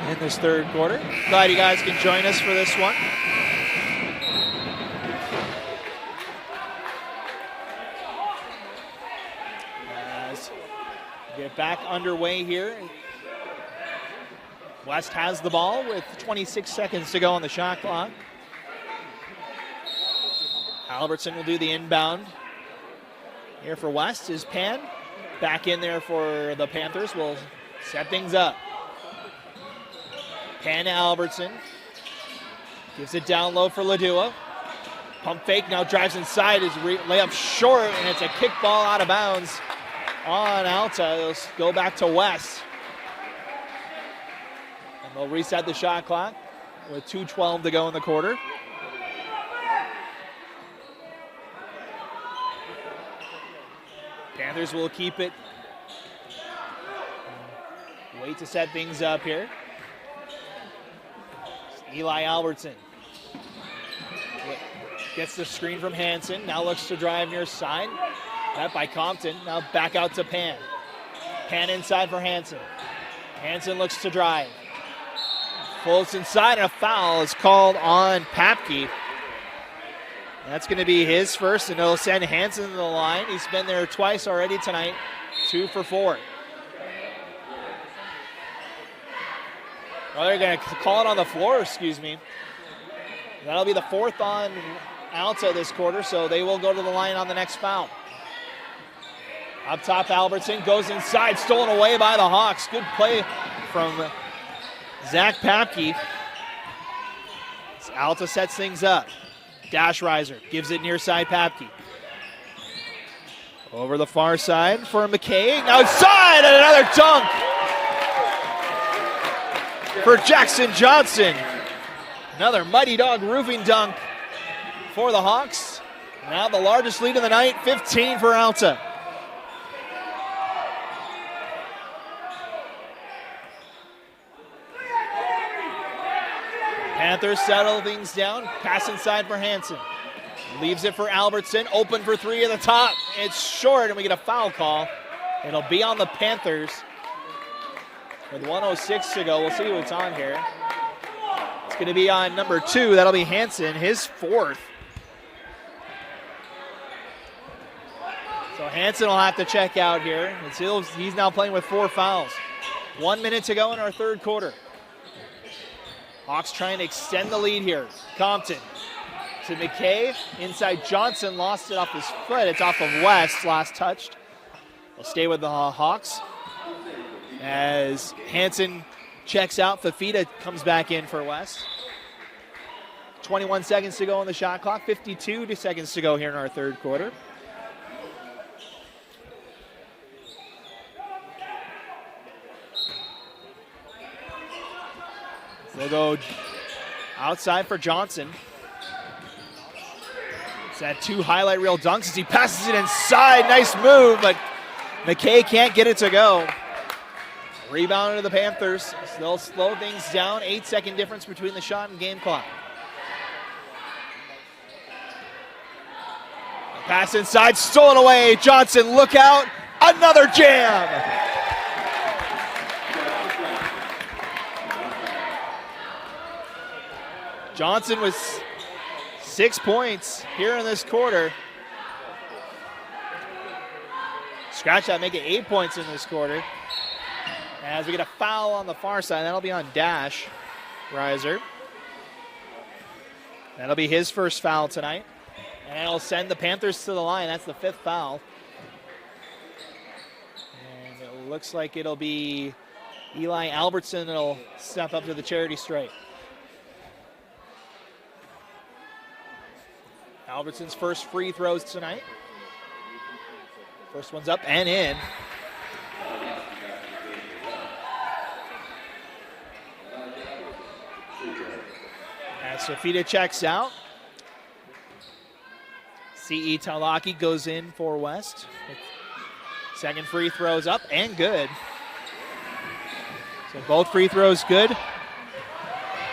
in this third quarter. Glad you guys can join us for this one. As we get back underway here. West has the ball with 26 seconds to go on the shot clock. Albertson will do the inbound. Here for West is Pan. Back in there for the Panthers. Will set things up. Pan to Albertson. Gives it down low for Ladua. Pump fake, now drives inside. His layup short, and it's a kick ball out of bounds on Alta. It'll go back to West. They'll reset the shot clock with 2:12 to go in the quarter. Panthers will keep it. Wait to set things up here. Eli Albertson gets the screen from Hansen. Now looks to drive near side. That by Compton. Now back out to Pan. Pan inside for Hansen. Hansen looks to drive. Pulls inside, and a foul is called on Papke. That's going to be his first, and it'll send Hansen to the line. He's been there twice already tonight, 2 for 4. Well, they're going to call it on the floor, excuse me. That'll be the 4th on Alta this quarter, so they will go to the line on the next foul. Up top, Albertson goes inside, stolen away by the Hawks. Good play from Zach Papke. Alta sets things up. Dash riser gives it near side Papke. Over the far side for McKay. Now inside and another dunk for Jackson Johnson. Another Mighty Dog roofing dunk for the Hawks. Now the largest lead of the night, 15 for Alta. Panthers settle things down. Pass inside for Hansen. Leaves it for Albertson. Open for three at the top. It's short, and we get a foul call. It'll be on the Panthers with 1:06 to go. We'll see what's on here. It's going to be on number 2. That'll be Hansen, his 4th. So Hansen will have to check out here. He's now playing with 4 fouls. 1 minute to go in our third quarter. Hawks trying to extend the lead here. Compton to McKay. Inside Johnson, lost it off his foot. It's off of West, last touched. We'll stay with the Hawks. As Hansen checks out, Fafita comes back in for West. 21 seconds to go on the shot clock. 52 seconds to go here in our third quarter. They'll go outside for Johnson. It's that 2 highlight reel dunks as he passes it inside. Nice move, but McKay can't get it to go. Rebound to the Panthers. They'll slow things down. 8-second difference between the shot and game clock. Pass inside, stolen away. Johnson, look out. Another jam. Johnson with 6 points here in this quarter. Scratch that, make it 8 points in this quarter. As we get a foul on the far side, that'll be on Dash Reiser. That'll be his first foul tonight. And it'll send the Panthers to the line. That's the 5th foul. And it looks like it'll be Eli Albertson that'll step up to the charity stripe. Albertson's first free throws tonight. First one's up and in. As Fafita checks out, C.E. Talaki goes in for West. Second free throws up and good. So both free throws good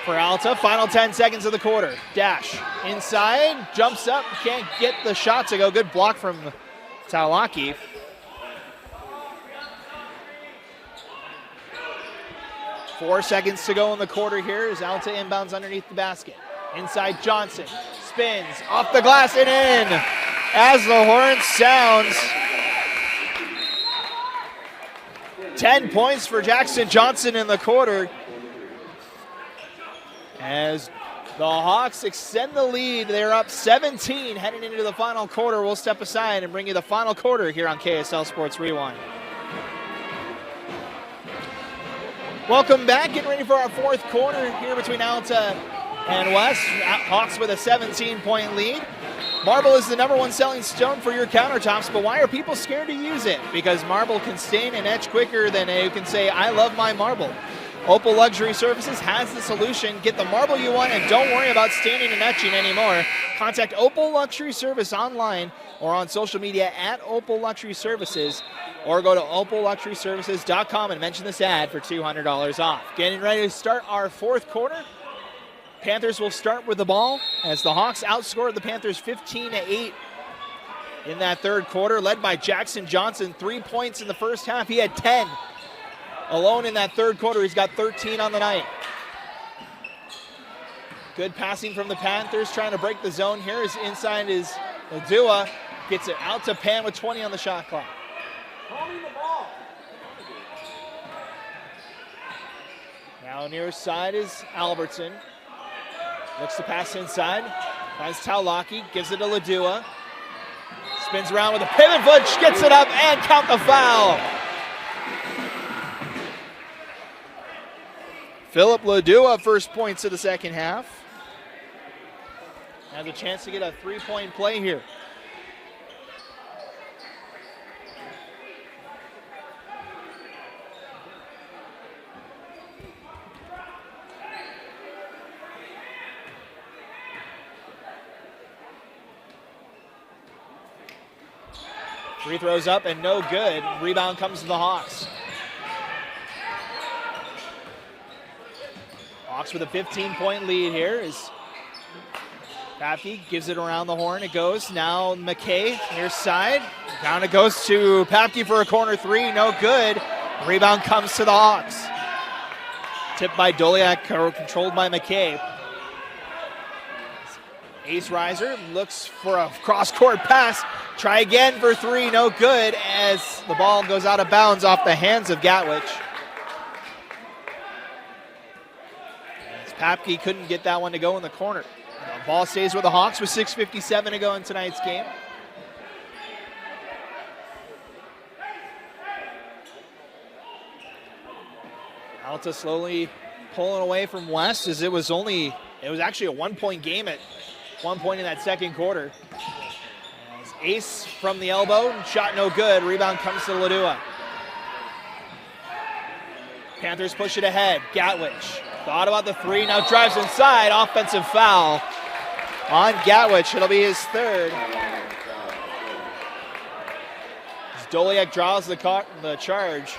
for Alta. Final 10 seconds of the quarter. Dash inside, jumps up, can't get the shot to go. Good block from Talaki. Four seconds to go in the quarter here as Alta inbounds underneath the basket. Inside Johnson, spins, off the glass and in. As the horn sounds. 10 points for Jackson Johnson in the quarter. As the Hawks extend the lead, they're up 17 heading into the final quarter. We'll step aside and bring you the final quarter here on KSL Sports Rewind. Welcome back, getting ready for our fourth quarter here between Alta and West. Hawks with a 17-point lead. Marble is the #1 selling stone for your countertops, but why are people scared to use it? Because marble can stain and etch quicker than you can say, I love my marble. Opal Luxury Services has the solution. Get the marble you want and don't worry about staining and etching anymore. Contact Opal Luxury Service online or on social media at Opal Luxury Services, or go to opalluxuryservices.com and mention this ad for $200 off. Getting ready to start our fourth quarter. Panthers will start with the ball as the Hawks outscored the Panthers 15-8 in that third quarter, led by Jackson Johnson. 3 points in the first half. He had 10 alone in that third quarter. He's got 13 on the night. Good passing from the Panthers, trying to break the zone here. Is inside is Adua. Gets it out to Pan with 20 on the shot clock. Now near side is Albertson. Looks to pass inside. Finds Taulaki, gives it to Ladua. Spins around with a pivot foot, gets it up, and count the foul. Philip Ladua, first points of the second half. Has a chance to get a three-point play here. Free throws up and no good. Rebound comes to the Hawks. Hawks with a 15-point lead here is Papke gives it around the horn. It goes now McKay near side. Down it goes to Papke for a corner three. No good. Rebound comes to the Hawks. Tipped by Doliak, controlled by McKay. Ace Reiser looks for a cross-court pass. Try again for three. No good as the ball goes out of bounds off the hands of Gatwich. As Papke couldn't get that one to go in the corner. The ball stays with the Hawks with 6:57 to go in tonight's game. Alta slowly pulling away from West as it was actually a 1-point game at one point in that second quarter. As Ace from the elbow, shot no good. Rebound comes to Ladua. Panthers push it ahead. Gatwich thought about the three, now drives inside. Offensive foul on Gatwich. It'll be his third. As Doliak draws the charge.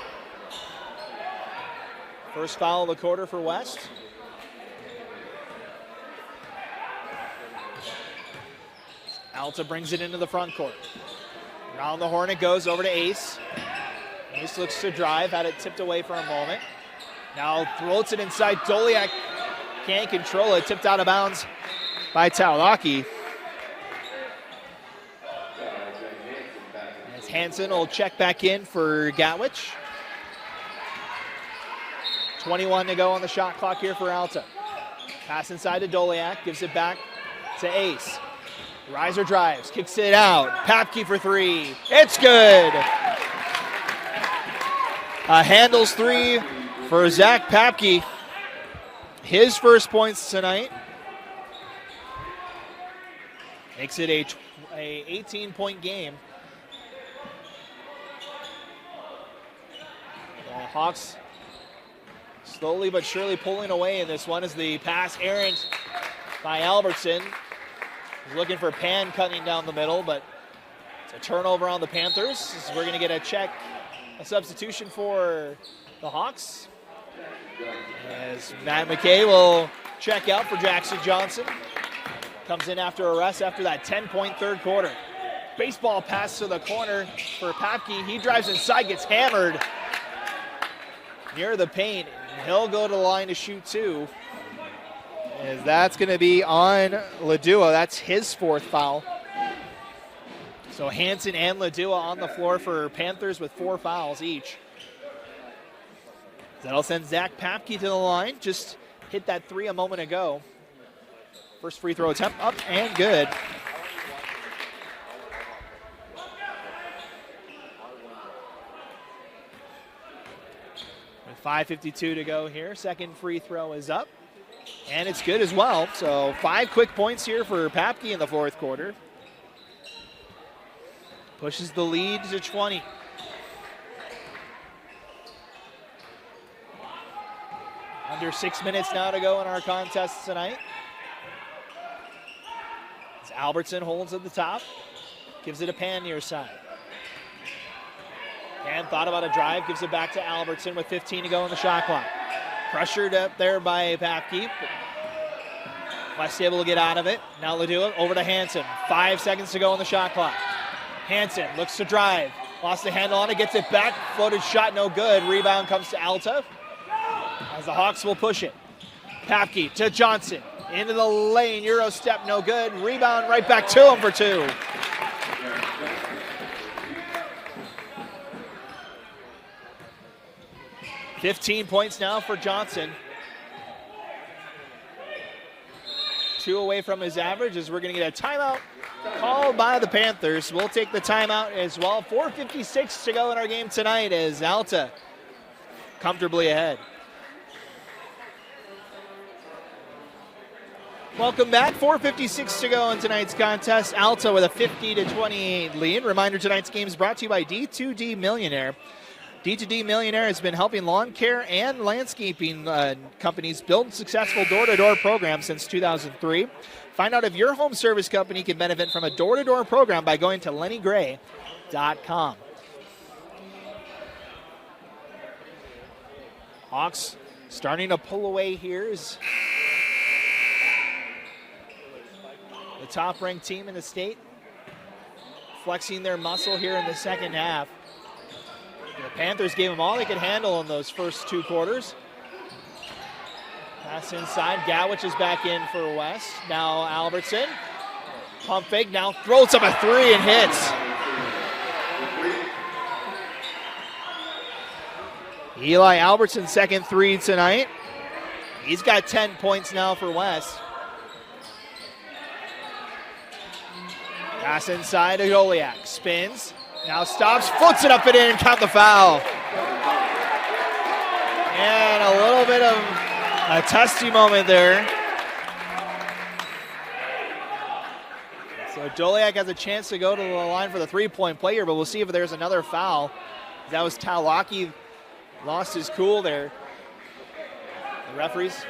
First foul of the quarter for West. Alta brings it into the front court. Around the horn it goes over to Ace. Ace looks to drive, had it tipped away for a moment. Now throws it inside. Doliak can't control it. Tipped out of bounds by Taulaki. As Hansen will check back in for Gatwich. 21 to go on the shot clock here for Alta. Pass inside to Doliak, gives it back to Ace. Reiser drives, kicks it out. Papke for three. It's good. A handles three for Zach Papke. His first points tonight. Makes it a 18-point game. The Hawks slowly but surely pulling away in this one as the pass errant by Albertson. He's looking for Pan cutting down the middle, but it's a turnover on the Panthers. We're going to get a substitution for the Hawks. As Matt McKay will check out for Jackson Johnson. Comes in after a rest after that 10-point third quarter. Baseball pass to the corner for Papke. He drives inside, gets hammered near the paint. He'll go to the line to shoot two. As that's going to be on Ladua. That's his fourth foul. So Hansen and Ladua on the floor for Panthers with 4 fouls each. That'll send Zach Papke to the line. Just hit that three a moment ago. First free throw attempt up and good. With 5:52 to go here. Second free throw is up. And it's good as well. So 5 quick points here for Papke in the fourth quarter. Pushes the lead to 20. Under 6 minutes now to go in our contest tonight. As Albertson holds at the top. Gives it a Pan near side. Pan thought about a drive. Gives it back to Albertson with 15 to go in the shot clock. Pressured up there by Papke. West able to get out of it. Now Ladua over to Hansen. 5 seconds to go on the shot clock. Hansen looks to drive. Lost the handle on it. Gets it back. Floated shot no good. Rebound comes to Alta. As the Hawks will push it. Papke to Johnson. Into the lane. Euro step no good. Rebound right back to him for 2. $15 points now for Johnson. 2 away from his average as we're going to get a timeout called by the Panthers. We'll take the timeout as well. 4:56 to go in our game tonight as Alta comfortably ahead. Welcome back. 4:56 to go in tonight's contest. Alta with a 50-28 lead. Reminder, tonight's game is brought to you by D2D Millionaire. D2D Millionaire has been helping lawn care and landscaping companies build successful door-to-door programs since 2003. Find out if your home service company can benefit from a door-to-door program by going to lennygray.com. Hawks starting to pull away here as the top-ranked team in the state flexing their muscle here in the second half. The Panthers gave them all they could handle in those first 2 quarters. Pass inside. Gowich is back in for West. Now Albertson. Pump fake. Now throws up a 3 and hits. Eli Albertson's second 3 tonight. He's got 10 points now for West. Pass inside to Goliak. Spins. Now stops, foots it up and in, count the foul. And a little bit of a testy moment there. So Doliak has a chance to go to the line for the 3-point play here, but we'll see if there's another foul. That was Talaki, lost his cool there. The referees.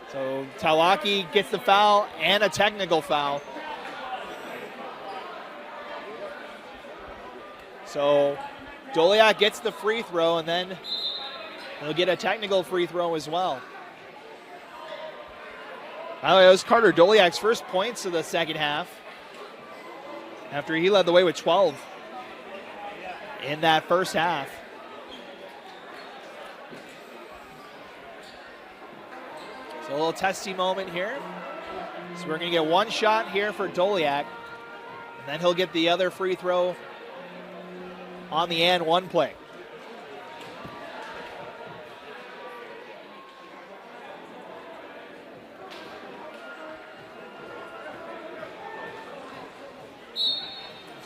So Talaki gets the foul and a technical foul. So Doliak gets the free throw, and then he'll get a technical free throw as well. By the way, it was Carter Doliak's first points of the second half after he led the way with 12 in that first half. So a little testy moment here. So we're going to get one shot here for Doliak, and then he'll get the other free throw on the and one play.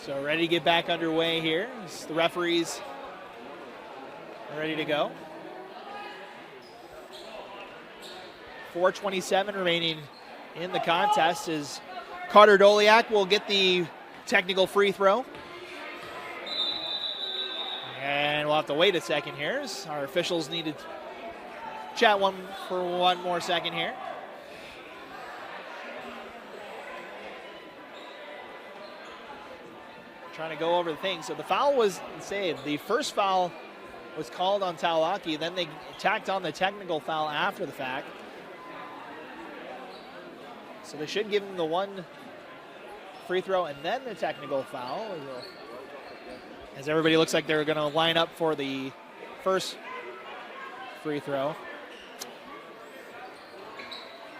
So ready to get back underway here. The referees are ready to go. 4:27 remaining in the contest as Carter Doliak will get the technical free throw. And we'll have to wait a second here as our officials need to chat for one more second here. Trying to go over the thing. So the foul was saved. The first foul was called on Talaki. Then they tacked on the technical foul after the fact. So they should give him the one free throw and then the technical foul. As everybody looks like they're going to line up for the first free throw.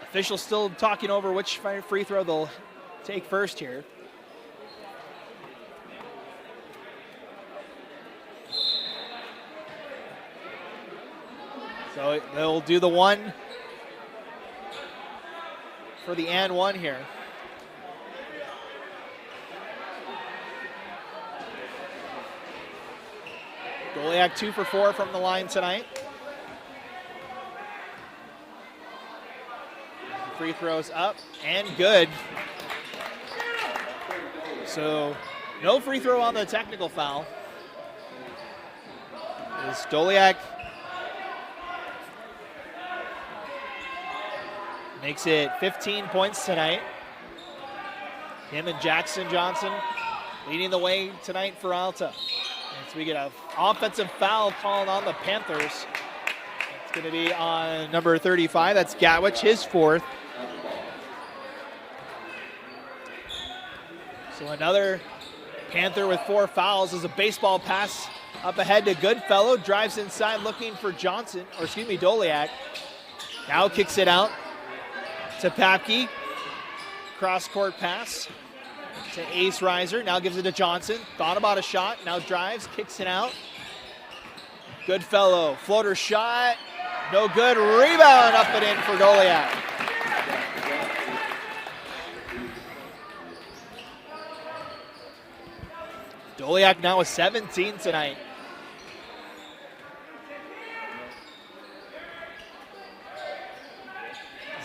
Officials still talking over which free throw they'll take first here. So they'll do the one for the and one here. Doliak 2 for 4 from the line tonight. Free throws up and good. So no free throw on the technical foul. As Doliak makes it 15 points tonight. Him and Jackson Johnson leading the way tonight for Alta. So we get an offensive foul called on the Panthers. It's going to be on number 35. That's Gatwich, his fourth. So another Panther with 4 fouls as a baseball pass up ahead to Goodfellow. Drives inside looking for Doliak. Now kicks it out to Papke. Cross-court pass to Ace Reiser. Now gives it to Johnson. Thought about a shot. Now drives, kicks it out. Goodfellow. Floater shot. No good. Rebound up and in for Doliak. Doliak now with 17 tonight.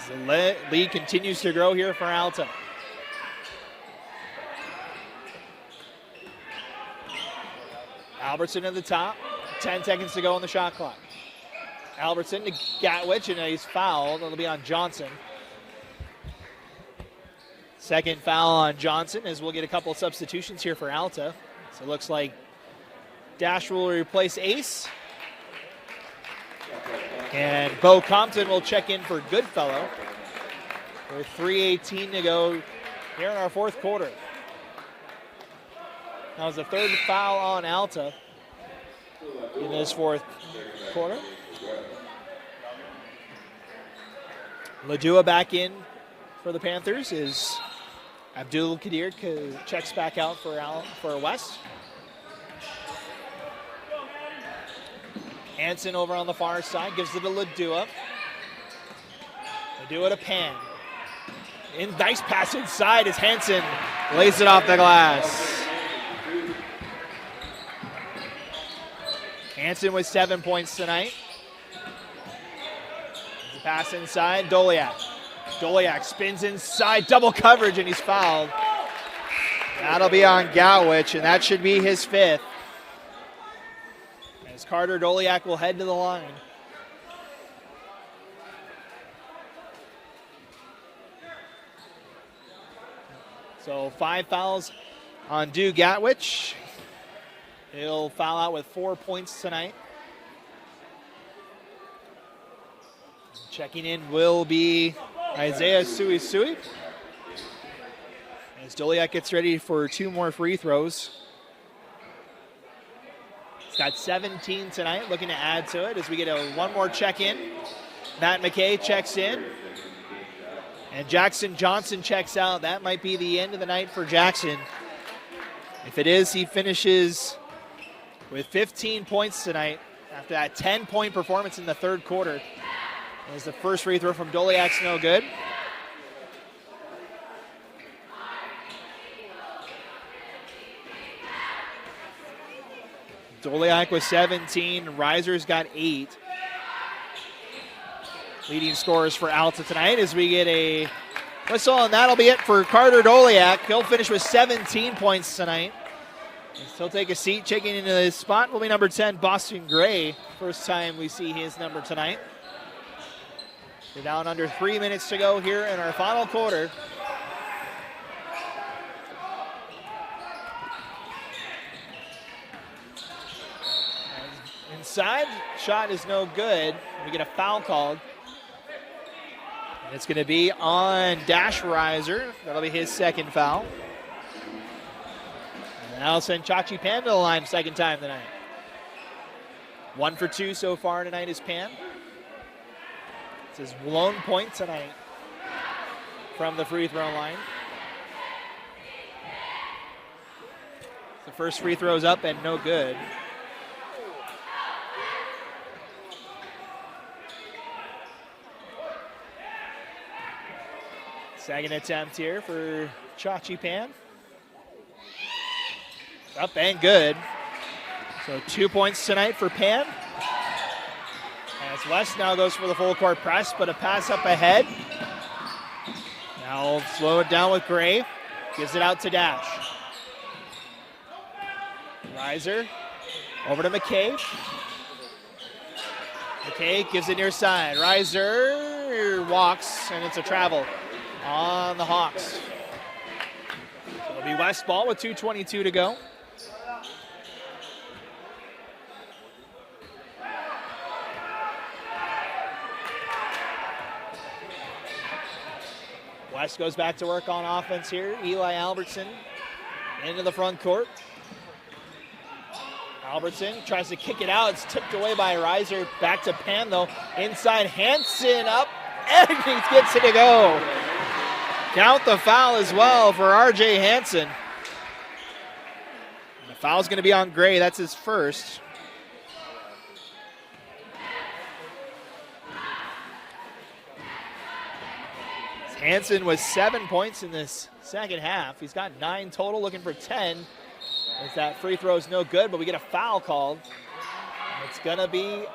The lead continues to grow here for Alta. Albertson at the top. 10 seconds to go on the shot clock. Albertson to Gatwich, and he's fouled. It'll be on Johnson. Second foul on Johnson, as we'll get a couple of substitutions here for Alta. So it looks like Dash will replace Ace. And Bo Compton will check in for Goodfellow. With 3:18 to go here in our fourth quarter. That was the third foul on Alta in this fourth quarter. Ladua back in for the Panthers is Abdul Kadir checks back out for West. Hansen over on the far side gives it to Ladua. Ladua to Pan. Nice pass inside as Hansen lays it off the glass. Hansen with 7 points tonight. Pass inside, Doliak. Doliak spins inside, double coverage, and he's fouled. That'll be on Gowich, and that should be his fifth. As Carter Doliak will head to the line. So 5 fouls on Dew Gatwich. He'll foul out with 4 points tonight. Checking in will be Isaiah Suisui. As Doliak gets ready for 2 more free throws. He's got 17 tonight, looking to add to it as we get one more check in. Matt McKay checks in. And Jackson Johnson checks out. That might be the end of the night for Jackson. If it is, he finishes with 15 points tonight after that 10-point performance in the third quarter. As the first free throw from Doliak's no good. Doliak with 17. Reiser's got 8. Leading scorers for Alta tonight as we get a whistle, and that'll be it for Carter Doliak. He'll finish with 17 points tonight. He'll take a seat. Checking into his spot will be number 10, Boston Gray. First time we see his number tonight. We're down under 3 minutes to go here in our final quarter. Inside, shot is no good. We get a foul called. And it's going to be on Dash Reiser. That'll be his second foul. And that'll send Chachi Pan to the line second time tonight. 1 for 2 so far tonight is Pan. It's his lone point tonight from the free throw line. The first free throw's up and no good. Second attempt here for Chachi Pan. Up and good. So 2 points tonight for Pan. As West now goes for the full court press, but a pass up ahead. Now slow it down with Gray. Gives it out to Dash. Reiser over to McKay. McKay gives it near side. Reiser walks, and it's a travel on the Hawks. So it'll be West ball with 2:22 to go. West goes back to work on offense here. Eli Albertson into the front court. Albertson tries to kick it out. It's tipped away by Reiser. Back to Pan, though. Inside, Hansen up, and he gets it to go. Count the foul as well for R.J. Hansen. The foul's going to be on Gray. That's his first. Hansen with 7 points in this second half. He's got 9 total, looking for 10. As that free throw is no good, but we get a foul called. It's going to be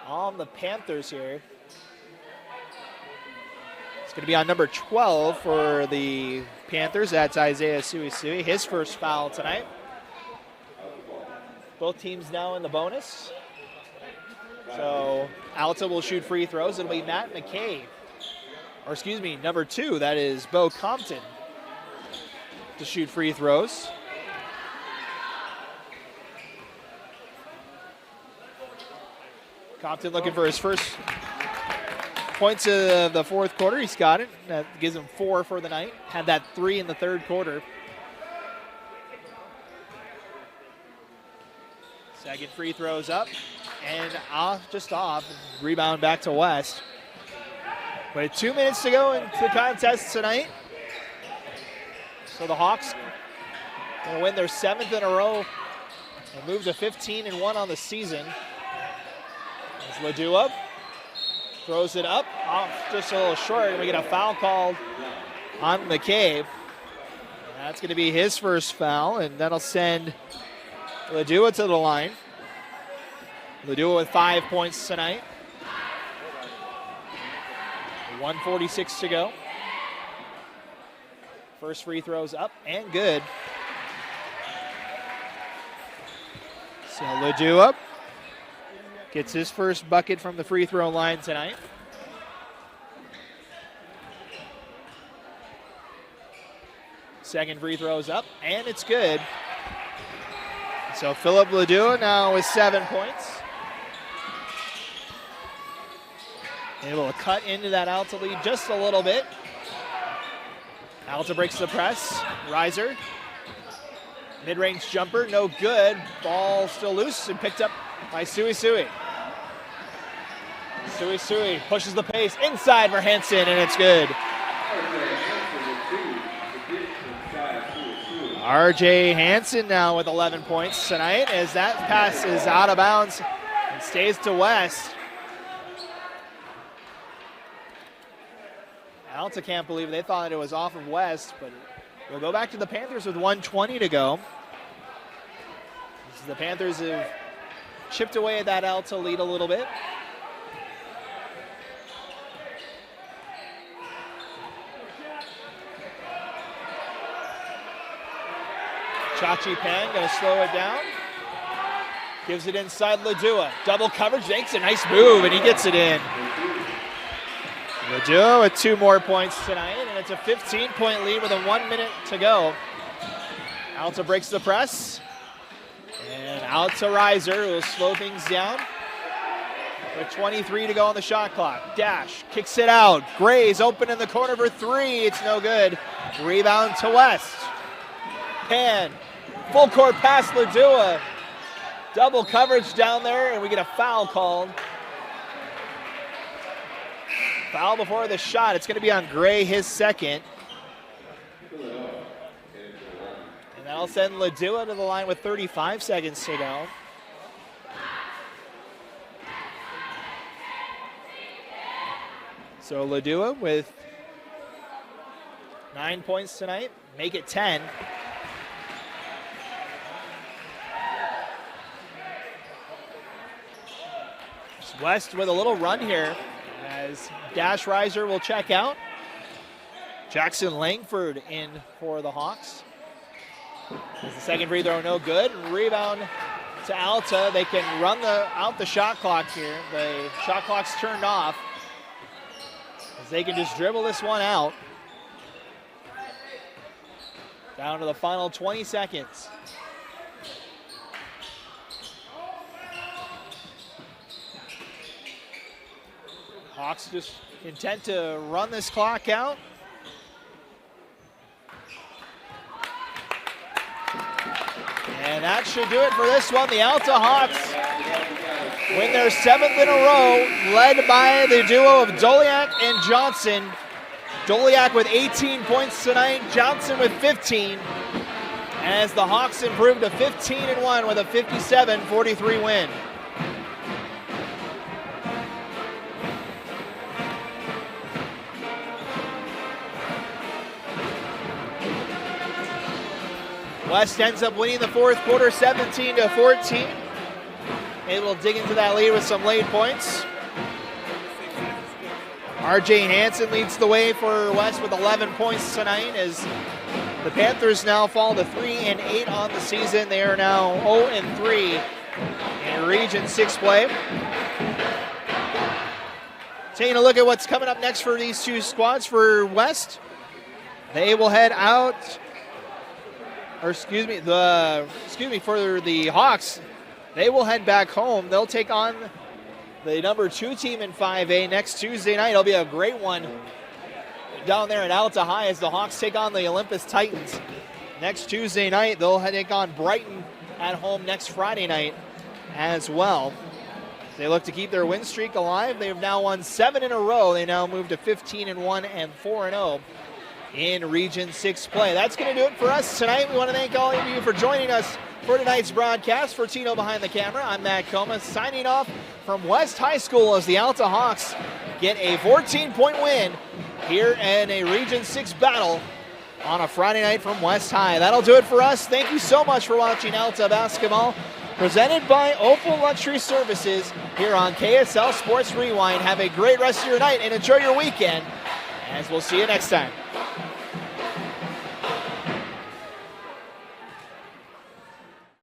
on the Panthers here. It's going to be on number 12 for the Panthers. That's Isaiah Suisui, his first foul tonight. Both teams now in the bonus. So Alta will shoot free throws. It'll be Matt McCabe. Or excuse me, number 2, that is Bo Compton, to shoot free throws. Compton looking for his first points of the fourth quarter. He's got it. That gives him 4 for the night. Had that 3 in the third quarter. Second free throws up and just off. Rebound back to West. With 2 minutes to go into the contest tonight. So the Hawks going to win their 7th in a row and move to 15-1 on the season. As Ladua throws it up, off just a little short, and we get a foul called on McCabe. That's going to be his first foul, and that'll send Ladua to the line. Ladua with 5 points tonight. 1:46 to go. First free throws up and good. So Ladua gets his first bucket from the free throw line tonight. Second free throw's up and it's good. So Philip Ladua now with 7 points. Able to cut into that Alta lead just a little bit. Alta breaks the press. Riser. Mid-range jumper, no good. Ball still loose and picked up by Sui Sui. Sui Sui pushes the pace inside for Hansen, and it's good. RJ Hansen now with 11 points tonight as that pass is out of bounds and stays to West. Alta can't believe it. They thought it was off of West, but we'll go back to the Panthers with 1:20 to go. The Panthers have chipped away at that Alta lead a little bit. Chachi Pan going to slow it down. Gives it inside Ladua. Double coverage, makes a nice move, and he gets it in. Ladua with 2 more points tonight, and it's a 15-point lead with a 1 minute to go. Alta breaks the press. And out to Riser, who will slow things down. With 23 to go on the shot clock. Dash, kicks it out. Gray's open in the corner for 3. It's no good. Rebound to West. Pan, full court pass Ladua. Double coverage down there, and we get a foul called. Foul before the shot. It's going to be on Gray, his second. And that'll send Ladua to the line with 35 seconds to go. So Ladua with 9 points tonight, make it 10. West with a little run here as Dash Riser will check out. Jackson Langford in for the Hawks. As the second free throw no good. Rebound to Alta. They can run out the shot clock here. The shot clock's turned off. As they can just dribble this one out. Down to the final 20 seconds. Hawks just content to run this clock out. And that should do it for this one. The Alta Hawks win their 7th in a row, led by the duo of Doliak and Johnson. Doliak with 18 points tonight, Johnson with 15. As the Hawks improve to 15-1 with a 57-43 win. West ends up winning the fourth quarter 17-14. Able to dig into that lead with some late points. RJ Hansen leads the way for West with 11 points tonight as The Panthers now fall to 3-8 on the season. They are now 0-3 in Region 6 play. Taking a look at what's coming up next for these two squads for West. They will head out, for the Hawks. They will head back home. They'll take on the number 2 team in 5A next Tuesday night. It'll be a great one down there at Alta High as the Hawks take on the Olympus Titans. Next Tuesday night, they'll take on Brighton at home next Friday night as well. They look to keep their win streak alive. They've now won 7 in a row. They now move to 15-1 and 4-0 in Region 6 play. That's going to do it for us tonight. We want to thank all of you for joining us for tonight's broadcast. For Tino behind the camera, I'm Matt Coma, signing off from West High School as the Alta Hawks get a 14-point win here in a Region 6 battle on a Friday night from West High. That'll do it for us. Thank you so much for watching Alta basketball, presented by Opal Luxury Services here on KSL Sports Rewind. Have a great rest of your night and enjoy your weekend, as we'll see you next time.